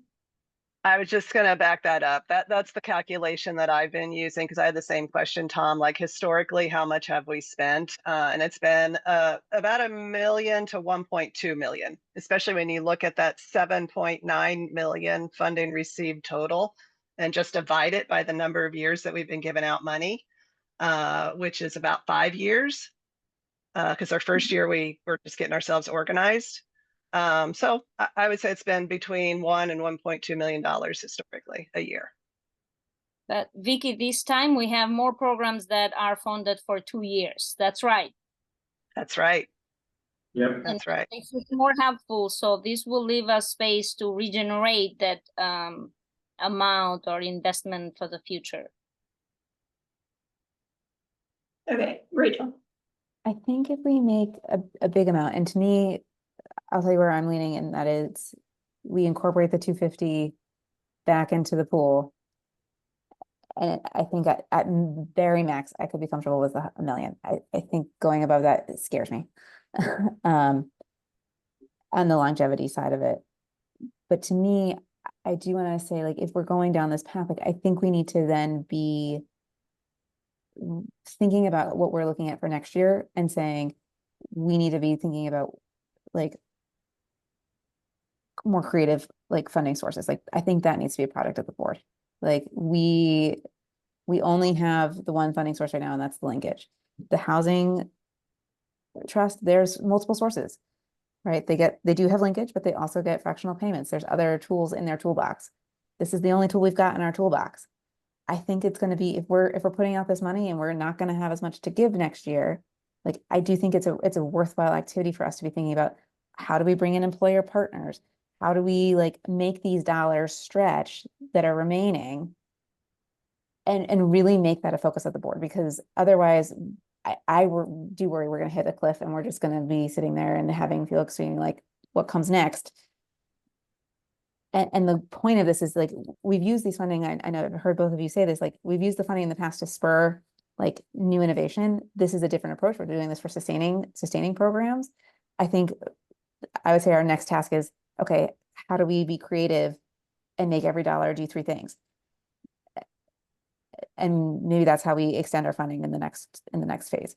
I was just gonna back that up. That's the calculation that I've been using, because I had the same question, Tom, like historically, how much have we spent? And it's been about $1 million to 1.2 million, especially when you look at that 7.9 million funding received total and just divide it by the number of years that we've been giving out money, which is about 5 years. Because our first year we were just getting ourselves organized. So I would say it's been between $1 and $1.2 million historically a year. But Vicky, this time we have more programs that are funded for 2 years. That's right. That's right. Yep. That's right. This is more helpful. So this will leave us space to regenerate that amount or investment for the future. Okay, Rachel. I think if we make a big amount, and to me, I'll tell you where I'm leaning, and that is we incorporate the 250 back into the pool. And I think at very max, I could be comfortable with $1 million. I think going above that scares me. On the longevity side of it. But to me, I do want to say, like, if we're going down this path, like, I think we need to then be thinking about what we're looking at for next year and saying, we need to be thinking about like more creative, like funding sources. Like, I think that needs to be a product of the board. Like, we only have the one funding source right now, and that's the linkage. The housing trust, there's multiple sources, right? They do have linkage, but they also get fractional payments. There's other tools in their toolbox. This is the only tool we've got in our toolbox. I think it's going to be, if we're putting out this money and we're not going to have as much to give next year, like, I do think it's a worthwhile activity for us to be thinking about, how do we bring in employer partners? How do we like make these dollars stretch that are remaining and really make that a focus of the board? Because otherwise I do worry we're going to hit a cliff and we're just going to be sitting there and having Felix being like, what comes next. And the point of this is like, we've used these funding, I know I've heard both of you say this, like, we've used the funding in the past to spur like new innovation. This is a different approach. We're doing this for sustaining programs. I think I would say our next task is, okay, how do we be creative and make every dollar do three things? And maybe that's how we extend our funding in the next phase.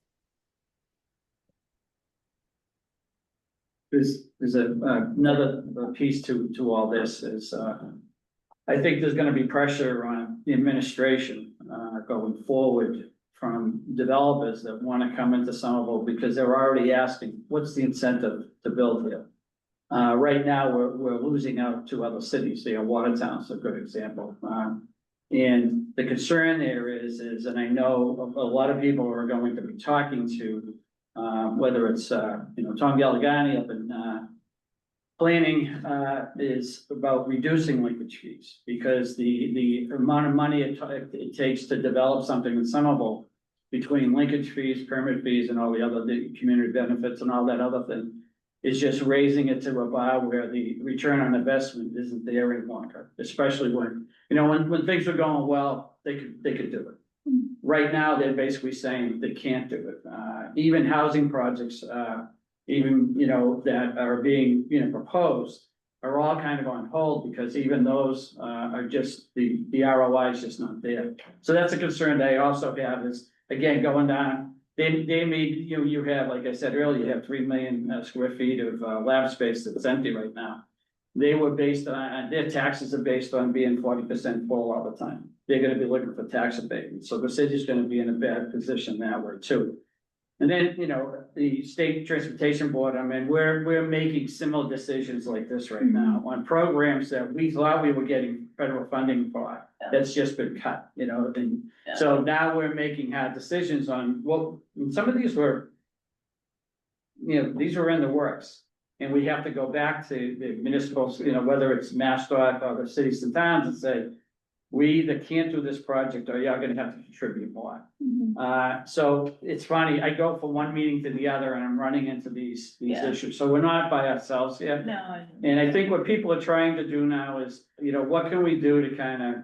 There's another piece to all this is, I think there's gonna be pressure on the administration, going forward from developers that wanna come into Somerville because they're already asking, what's the incentive to build here? Right now, we're losing out to other cities. Watertown's a good example. And the concern there is, and I know a lot of people are going to be talking to, whether it's, Tom Galligani up in, planning, is about reducing linkage fees. Because the amount of money it takes to develop something in Somerville between linkage fees, permit fees, and all the community benefits and all that other thing, is just raising it to a bar where the return on investment isn't there any longer, especially when, when things are going well, they could do it. Right now, they're basically saying they can't do it. Even housing projects, that are being, proposed are all kind of on hold because even those, are just, the ROI is just not there. So that's a concern that I also have is, again, going down, they made, you have, like I said earlier, you have 3 million square feet of lab space that's empty right now. They were based on, their taxes are based on being 40% full all the time. They're gonna be looking for tax abatement, so the city's gonna be in a bad position that way too. And then, the state transportation board, I mean, we're making similar decisions like this right now on programs that we thought we were getting federal funding for. That's just been cut, and so now we're making hard decisions on, well, some of these were, these were in the works. And we have to go back to the municipals, whether it's MassDOT or the cities and towns and say, we either can't do this project or you're gonna have to contribute more. So it's funny, I go from one meeting to the other and I'm running into these issues. So we're not by ourselves here. No. And I think what people are trying to do now is, what can we do to kind of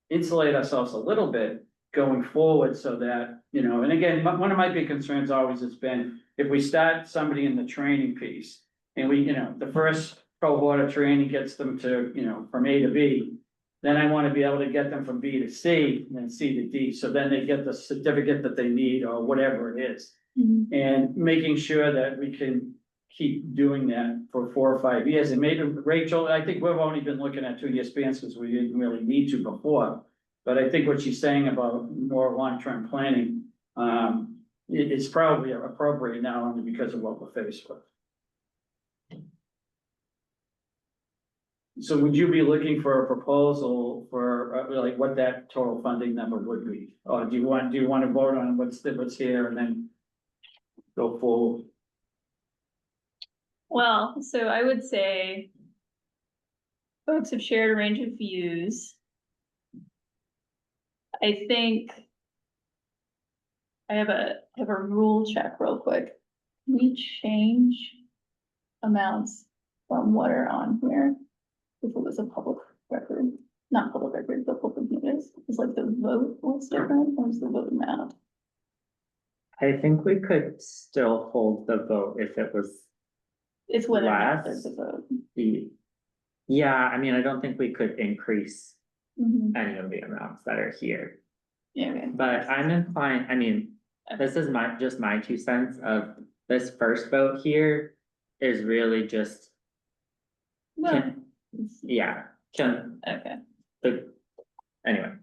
insulate ourselves a little bit going forward so that, and again, one of my big concerns always has been, if we start somebody in the training piece and we, the first cohort of training gets them to, from A to B, then I want to be able to get them from B to C and then C to D. So then they get the certificate that they need or whatever it is. And making sure that we can keep doing that for 4 or 5 years. And maybe Rachel, I think we've only been looking at 2-year spans because we didn't really need to before. But I think what she's saying about more long-term planning, it's probably appropriate now only because of what we're faced with. So would you be looking for a proposal for like what that total funding number would be? Or do you want to vote on what's here and then go forward? Well, so I would say folks have shared a range of views. I think I have a rule check real quick. Can we change amounts from what are on here? If it was a public record, not public record, but public notice, it's like the vote was different, or was the vote amount? I think we could still hold the vote if it was. It's whether or not Less. there's a vote. Yeah, I mean, I don't think we could increase Mhm. any of the amounts that are here, Yeah, okay. but I'm inclined, I mean, this is just my 2 cents of this first vote here is really just. Well, Can, okay. Anyway.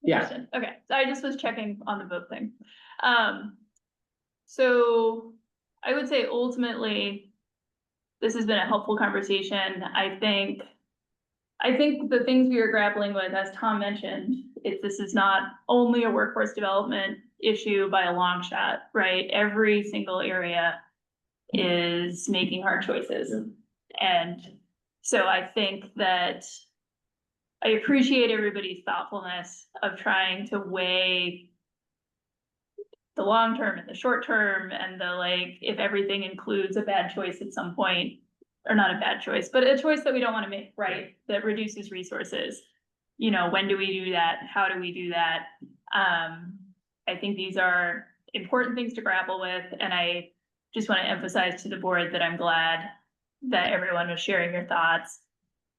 Yeah. Understood. Okay, so I just was checking on the vote thing. So I would say ultimately, this has been a helpful conversation. I think the things we are grappling with, as Tom mentioned, this is not only a workforce development issue by a long shot, right? Every single area is making hard choices. And so I think that I appreciate everybody's thoughtfulness of trying to weigh the long term and the short term and the like, if everything includes a bad choice at some point, or not a bad choice, but a choice that we don't want to make, right? That reduces resources. You know, when do we do that? How do we do that? I think these are important things to grapple with, and I just want to emphasize to the board that I'm glad that everyone was sharing your thoughts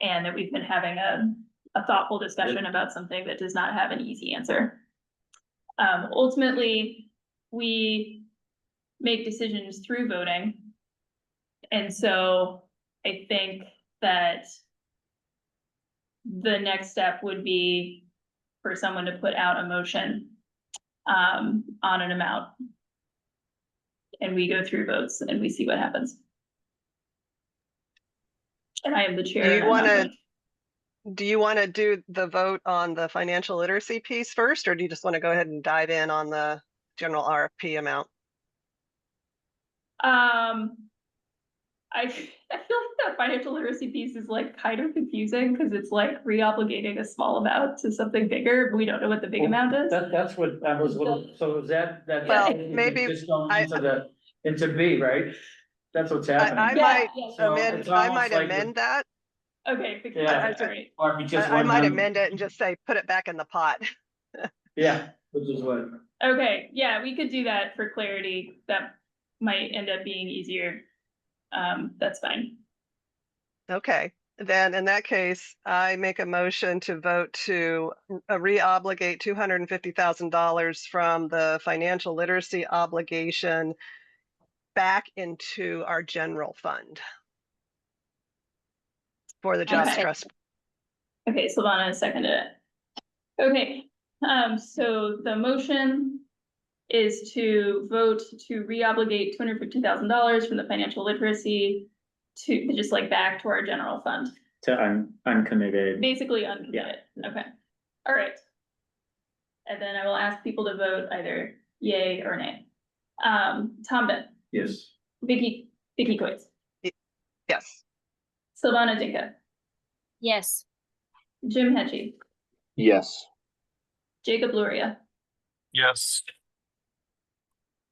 and that we've been having a thoughtful discussion about something that does not have an easy answer. Ultimately, we make decisions through voting. And so I think that the next step would be for someone to put out a motion on an amount. And we go through votes and we see what happens. And I am the chair. Do you and I'm not wanna- voting. Do you want to do the vote on the financial literacy piece first, or do you just want to go ahead and dive in on the general RFP amount? I feel like that financial literacy piece is like kind of confusing because it's like re-obligating a small amount to something bigger. But we don't know what the big amount is. That's what I was, so is that? Well, maybe Just going I- into B, right? That's what's happening. I Yeah, might yeah. So amend, it's I almost might like amend that. Okay. because- Yeah. all right. Or if you just. I one might member- amend it and just say, put it back in the pot. Yeah, which is what. Okay, yeah, we could do that for clarity. That might end up being easier. That's fine. Okay, then in that case, I make a motion to vote to re-obligate $250,000 from the financial literacy obligation back into our general fund for the Jobs Okay. Trust. Okay, Sylvana seconded it. Okay, so the motion is to vote to re-obligate $250,000 from the financial literacy to just like back to our general fund, To uncommitted. basically uncommitted. Okay, all right. And then I will ask people to vote either yay or nay. Tom Benn, Yes. Vicky Coates, Yes, Sylvana Dinka, Yes, Jim Hedgie, Yes. Jacob Luria. Yes.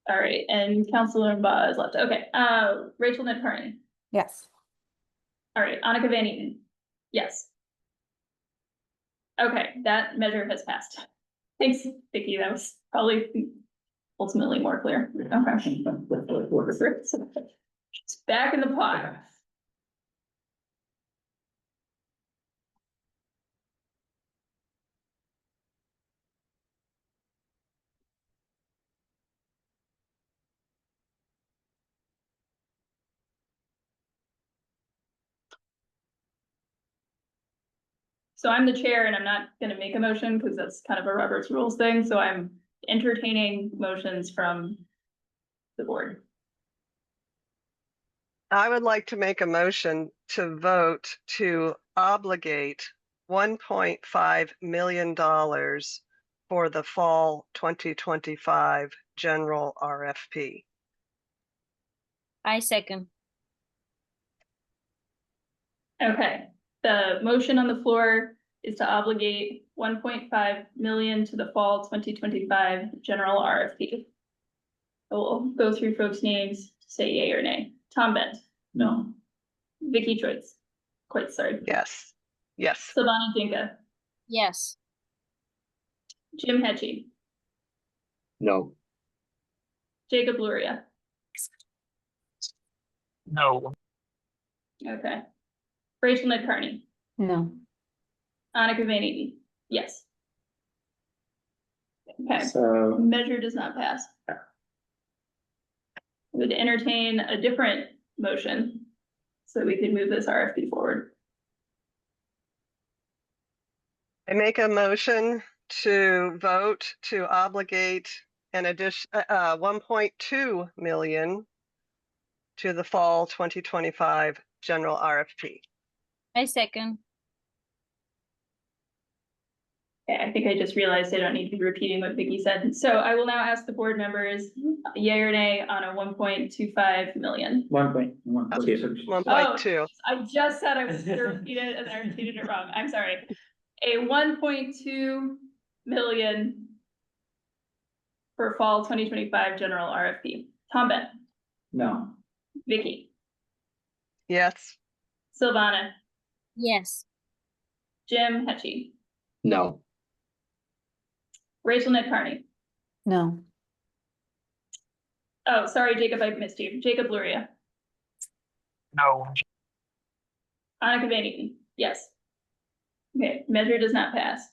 All right, and Councilor Mba is left. Okay, Rachel Ned-Carney. Yes. All right, Annika Van Eaton. Yes. Okay, that measure has passed. Thanks, Vicky. That was probably ultimately more clear. Okay. It's back in the pot. So I'm the chair and I'm not gonna make a motion because that's kind of a Robert's rules thing, so I'm entertaining motions from the board. I would like to make a motion to vote to obligate $1.5 million for the fall 2025 general RFP. I second. Okay, the motion on the floor is to obligate 1.5 million to the fall 2025 general RFP. We'll go through folks' names, say yay or nay. Tom Bent, No. Vicky Coates, sorry. Yes, yes, Sylvana Dinka, Yes, Jim Hedgie, No. Jacob Luria. No. Okay. Rachel Ned-Carney, No. Annika Van Eaton, yes. Okay, So, measure does not pass. Would entertain a different motion so we can move this RFP forward. I make a motion to vote to obligate an addition, 1.2 million to the fall 2025 general RFP. I second. Okay, I think I just realized I don't need to be repeating what Vicky said. So I will now ask the board members, yay or nay on a 1.25 million. 1.2. 1.2. I just said I was gonna repeat it and I repeated it wrong. I'm sorry. A 1.2 million for fall 2025 general RFP. Tom Bent, No. Vicky, Yes. Silvana, Yes. Jim Hetchy, No. Rachel Nick Carney. No. Oh, sorry, Jacob, I missed you. Jacob Luria, No. Annika Van Eaton, yes. Okay, measure does not pass.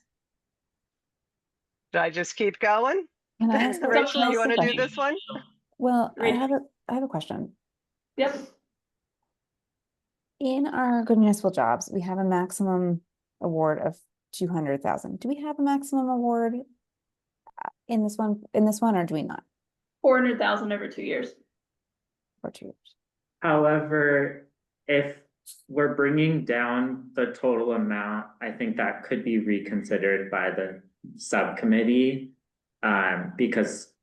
Should I just keep going? Can I ask a Rachel, Rachel, you want to do question? this one? Well, Rachel. I have a question. Yep, In our good municipal jobs, we have a maximum award of 200,000. Do we have a maximum award in this one, or do we not? 400,000 over 2 years. For 2 years? However, if we're bringing down the total amount, I think that could be reconsidered by the subcommittee. Because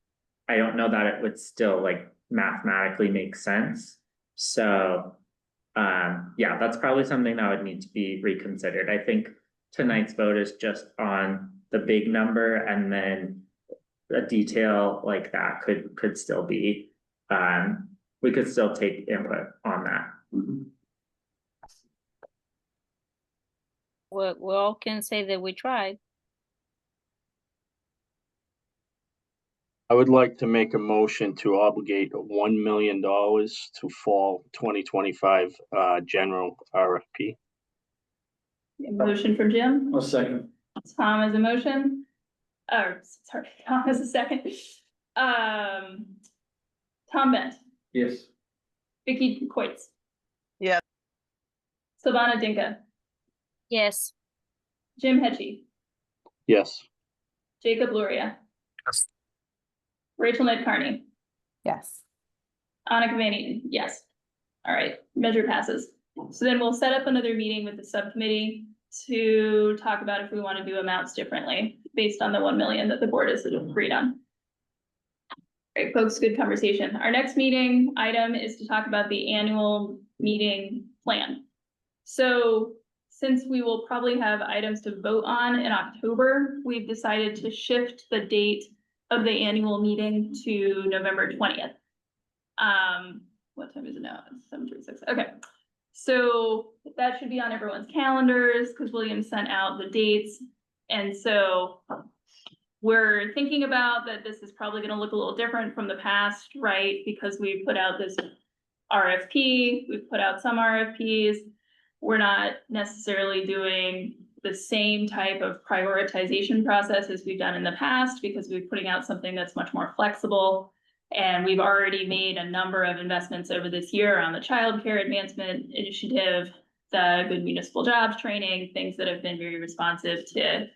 I don't know that it would still like mathematically make sense. So, yeah, that's probably something that would need to be reconsidered. I think tonight's vote is just on the big number, and then a detail like that could still be, we could still take input on that. We all can say that we tried. I would like to make a motion to obligate $1 million to fall 2025 general RFP. A motion from Jim, A second. Tom has a motion. Sorry, Tom has a second. Tom Bent, Yes. Vicky Coitz. Yeah. Silvana Dinka, Yes. Jim Hetchy, Yes. Jacob Luria, Yes. Rachel Nick Carney, Yes. Annika Van Eaton, yes. All right, measure passes. So then we'll set up another meeting with the subcommittee to talk about if we want to do amounts differently based on the 1 million that the board has agreed on. All right, folks, good conversation. Our next meeting item is to talk about the annual meeting plan. So since we will probably have items to vote on in October, we've decided to shift the date of the annual meeting to November 20th. What time is it now? It's 7:36. Okay. So that should be on everyone's calendars because William sent out the dates. And so we're thinking about that this is probably going to look a little different from the past, right? Because we put out this RFP, we've put out some RFPs. We're not necessarily doing the same type of prioritization process as we've done in the past because we're putting out something that's much more flexible. And we've already made a number of investments over this year on the child care advancement initiative, the good municipal jobs training, things that have been very responsive to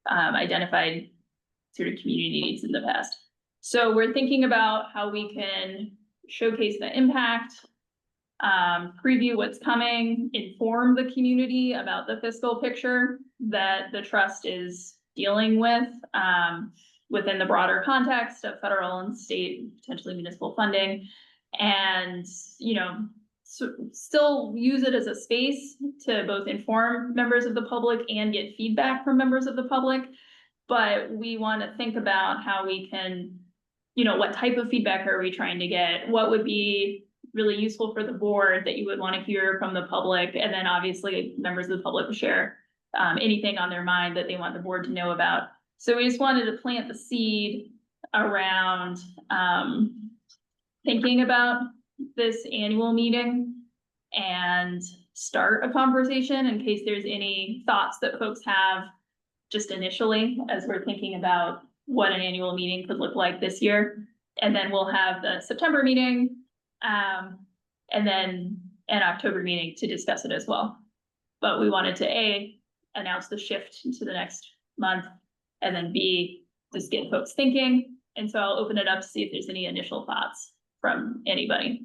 identified sort of community needs in the past. So we're thinking about how we can showcase the impact, preview what's coming, inform the community about the fiscal picture that the trust is dealing with within the broader context of federal and state, potentially municipal funding, and, you know, still use it as a space to both inform members of the public and get feedback from members of the public. But we want to think about how we can, you know, what type of feedback are we trying to get? What would be really useful for the board that you would want to hear from the public? And then obviously members of the public will share anything on their mind that they want the board to know about. So we just wanted to plant the seed around thinking about this annual meeting and start a conversation in case there's any thoughts that folks have just initially as we're thinking about what an annual meeting could look like this year. And then we'll have the September meeting and then an October meeting to discuss it as well. But we wanted to A, announce the shift into the next month, and then B, just get folks thinking. And so I'll open it up to see if there's any initial thoughts from anybody.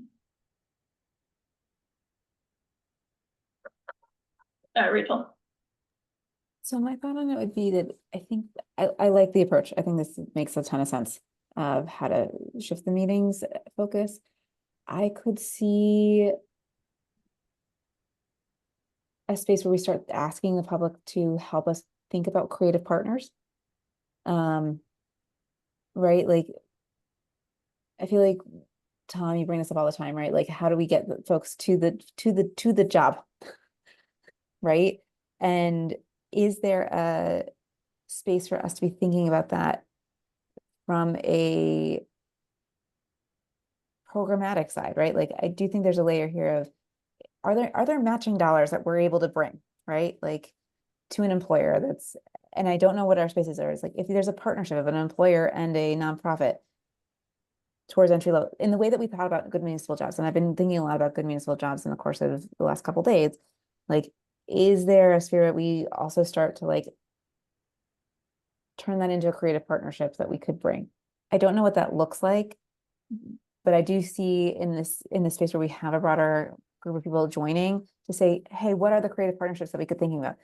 Rachel. So my thought on it would be that I think I like the approach. I think this makes a ton of sense of how to shift the meetings focus. I could see a space where we start asking the public to help us think about creative partners. Right? Like I feel like, Tom, you bring this up all the time, right? Like, how do we get the folks to the job? Right? And is there a space for us to be thinking about that from a programmatic side, right? Like, I do think there's a layer here of, are there matching dollars that we're able to bring, right? Like, to an employer that's, and I don't know what our spaces are. It's like, if there's a partnership of an employer and a nonprofit towards entry level, in the way that we thought about good municipal jobs, and I've been thinking a lot about good municipal jobs in the course of the last couple of days, like, is there a sphere that we also start to like turn that into a creative partnership that we could bring? I don't know what that looks like, but I do see in this space where we have a broader group of people joining to say, hey, what are the creative partnerships that we could thinking about?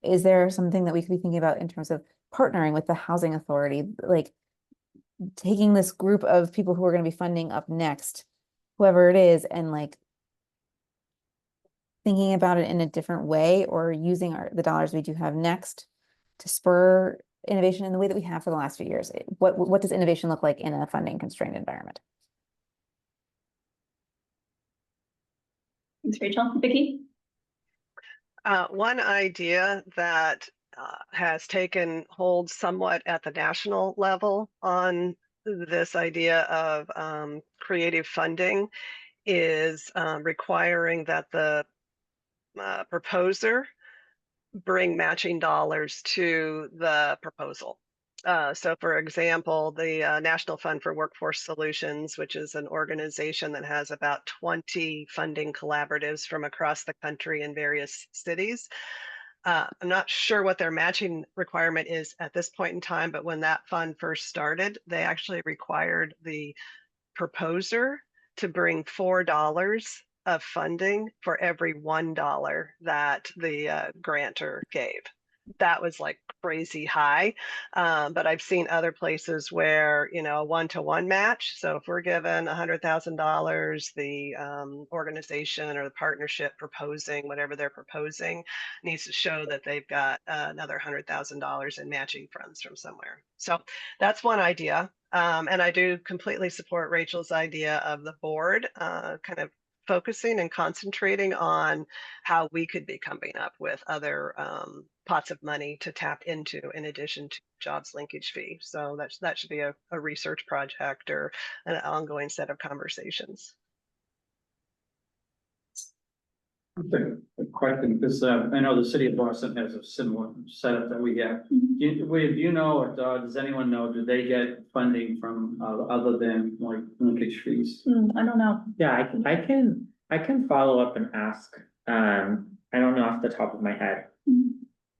Is there something that we could be thinking about in terms of partnering with the housing authority, like taking this group of people who are going to be funding up next, whoever it is, and like thinking about it in a different way, or using the dollars we do have next to spur innovation in the way that we have for the last few years? What does innovation look like in a funding constrained environment? Thanks, Rachel. Vicky? One idea that has taken hold somewhat at the national level on this idea of creative funding is requiring that the proposer bring matching dollars to the proposal. So for example, the National Fund for Workforce Solutions, which is an organization that has about 20 funding collaboratives from across the country in various cities. I'm not sure what their matching requirement is at this point in time, but when that fund first started, they actually required the proposer to bring $4 of funding for every $1 that the grantor gave. That was like crazy high. But I've seen other places where, you know, a one-to-one match. So if we're given $100,000, the organization or the partnership proposing whatever they're proposing needs to show that they've got another $100,000 in matching funds from somewhere. So that's one idea. And I do completely support Rachel's idea of the board kind of focusing and concentrating on how we could be coming up with other pots of money to tap into in addition to jobs linkage fee. So that should be a research project or an ongoing set of conversations. A question, because I know the city of Boston has a similar setup that we have. Do you know, or does anyone know, do they get funding from other than like linkage fees? I don't know. Yeah, I can follow up and ask. I don't know off the top of my head,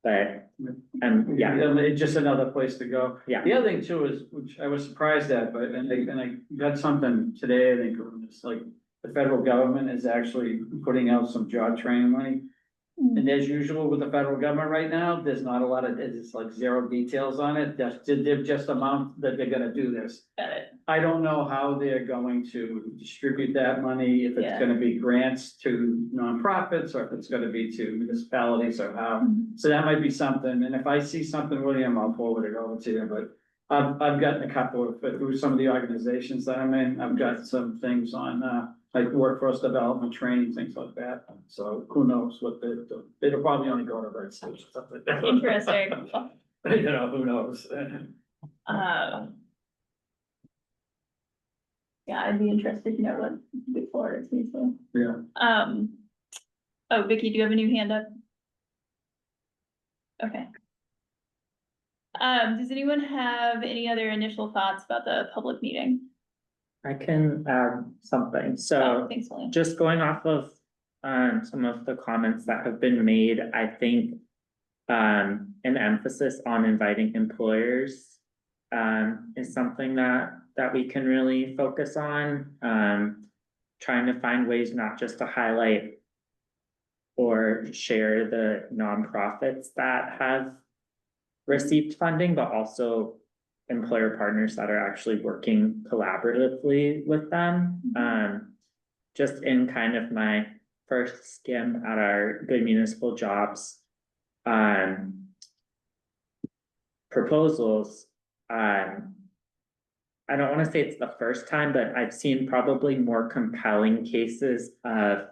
but yeah, It's just another place to go. Yeah. The other thing too is, which I was surprised at, but I got something today, I think, it's like the federal government is actually putting out some job training money. And as usual with the federal government right now, there's not a lot of, it's like zero details on it. They're just amount that they're gonna do this. Got it. I don't know how they're going to distribute that money, if it's gonna be grants to nonprofits or if it's gonna be to municipalities or how. So that might be something, and if I see something, William, I'll forward it over to you, but I've gotten a couple of, through some of the organizations that I'm in, I've got some things on, like workforce development training, things like that. So who knows what they do. It'll probably only go to red states or something like that. Interesting. You know, who knows? Yeah, I'd be interested to know what before it's useful. Yeah. Oh, Vicky, do you have a new hand up? Okay. Does anyone have any other initial thoughts about the public meeting? I can add something. Oh, So thanks, William. just going off of some of the comments that have been made, I think an emphasis on inviting employers is something that we can really focus on. Trying to find ways not just to highlight or share the nonprofits that have received funding, but also employer partners that are actually working collaboratively with them. Just in kind of my first skim at our good municipal jobs proposals, I don't wanna say it's the first time, but I've seen probably more compelling cases of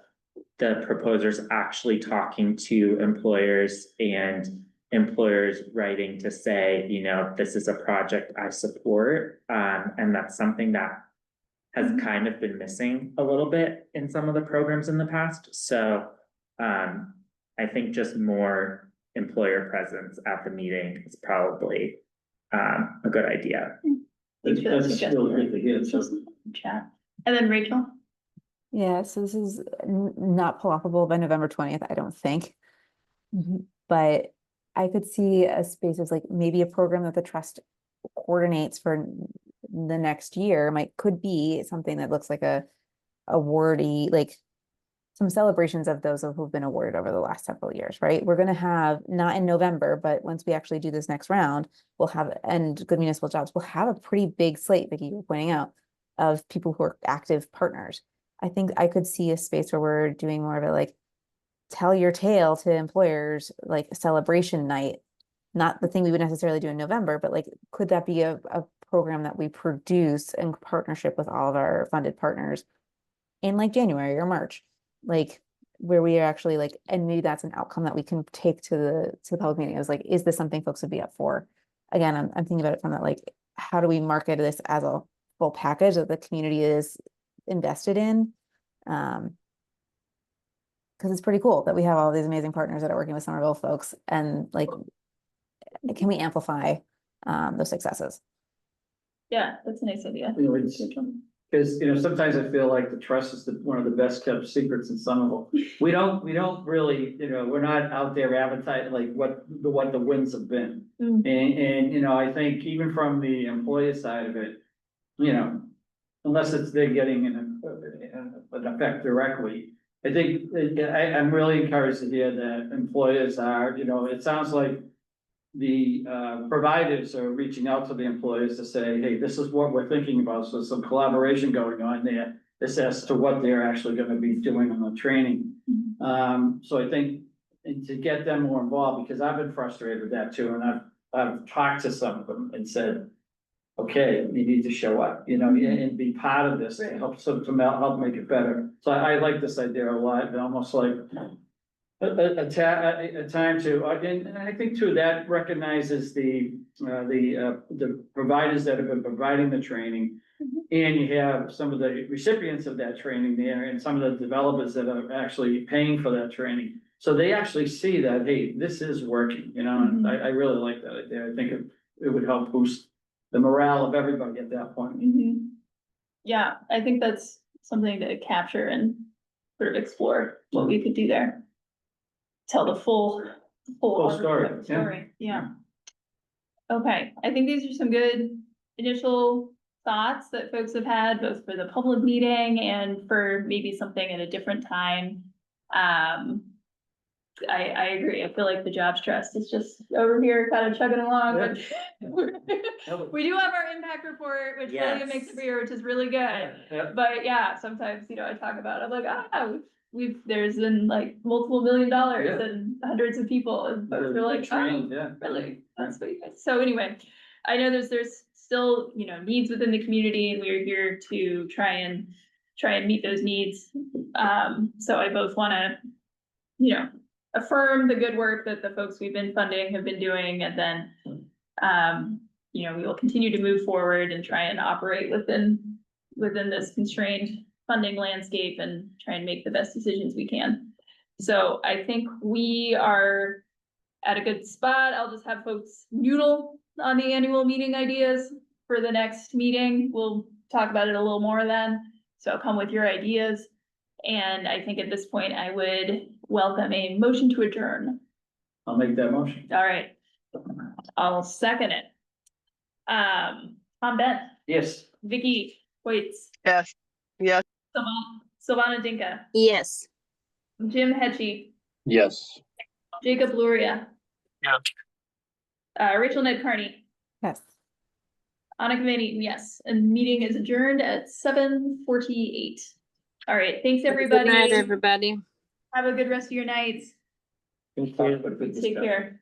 the proposers actually talking to employers and employers writing to say, you know, this is a project I support. And that's something that has kind of been missing a little bit in some of the programs in the past. So I think just more employer presence at the meeting is probably a good idea. Thanks for that That's suggestion. really good to hear. So Chat. And then Rachel? Yeah, so this is not pull-offable by November 20th, I don't think. But I could see a space as like maybe a program that the trust coordinates for the next year could be something that looks like a awardy, like some celebrations of those who've been awarded over the last several years, right? We're gonna have, not in November, but once we actually do this next round, we'll have, and Good Municipal Jobs, we'll have a pretty big slate, Vicki, you're pointing out, of people who are active partners. I think I could see a space where we're doing more of a like, tell your tale to employers, like a celebration night. Not the thing we would necessarily do in November, but like, could that be a program that we produce in partnership with all of our funded partners in like January or March? Like where we are actually like, and maybe that's an outcome that we can take to the public meeting. I was like, is this something folks would be up for? Again, I'm thinking about it from that, like, how do we market this as a full package that the community is invested in? Because it's pretty cool that we have all these amazing partners that are working with Somerville folks, and like, can we amplify those successes? Yeah, that's a nice idea. You know, it's- Because, you know, sometimes I feel like the trust is one of the best kept secrets in Somerville. We don't really, you know, we're not out there advertising like what the wins have been. And, you know, I think even from the employer side of it, you know, unless they're getting an effect directly. I think, I'm really encouraged to hear that employers are, you know, it sounds like the providers are reaching out to the employees to say, hey, this is what we're thinking about, so some collaboration going on there. This as to what they're actually gonna be doing on the training. So I think, and to get them more involved, because I've been frustrated with that too, and I've talked to some of them and said, okay, you need to show up, you know, and be part of this to help, help make it better. So I like this idea a lot, almost like a time to, and I think too, that recognizes the providers that have been providing the training. And you have some of the recipients of that training there, and some of the developers that are actually paying for that training. So they actually see that, hey, this is working, you know, and I really like that idea. I think it would help boost the morale of everybody at that point. Yeah, I think that's something to capture and sort of explore what we could do there. Tell the full story, yeah. Okay, I think these are some good initial thoughts that folks have had, both for the public meeting and for maybe something at a different time. I agree. I feel like the Jobs Trust is just over here kind of chugging along, but we do have our impact report, which William makes every year, which is really good. But yeah, sometimes, you know, I talk about it, I'm like, there's been like multiple $1 million and hundreds of people, and folks are like, oh, really? That's what you guys. So anyway, I know there's still, you know, needs within the community, and we're here to try and meet those needs. So I both want to, you know, affirm the good work that the folks we've been funding have been doing, and then, you know, we will continue to move forward and try and operate within this constrained funding landscape and try and make the best decisions we can. So I think we are at a good spot. I'll just have folks noodle on the annual meeting ideas for the next meeting. We'll talk about it a little more then. So I'll come with your ideas. And I think at this point, I would welcome a motion to adjourn. I'll make that motion. All right. I'll second it. Tom Bent, Yes. Vicki Waits, Yes, yes. Silvana Dinka, Yes. Jim Hetchy, Yes. Jacob Luria. Yeah. Rachel Ned Carney, Yes. Annika Van Eaton, yes. And meeting is adjourned at 7:48. All right, thanks, everybody. Good night, everybody. Have a good rest of your nights. Take Take care.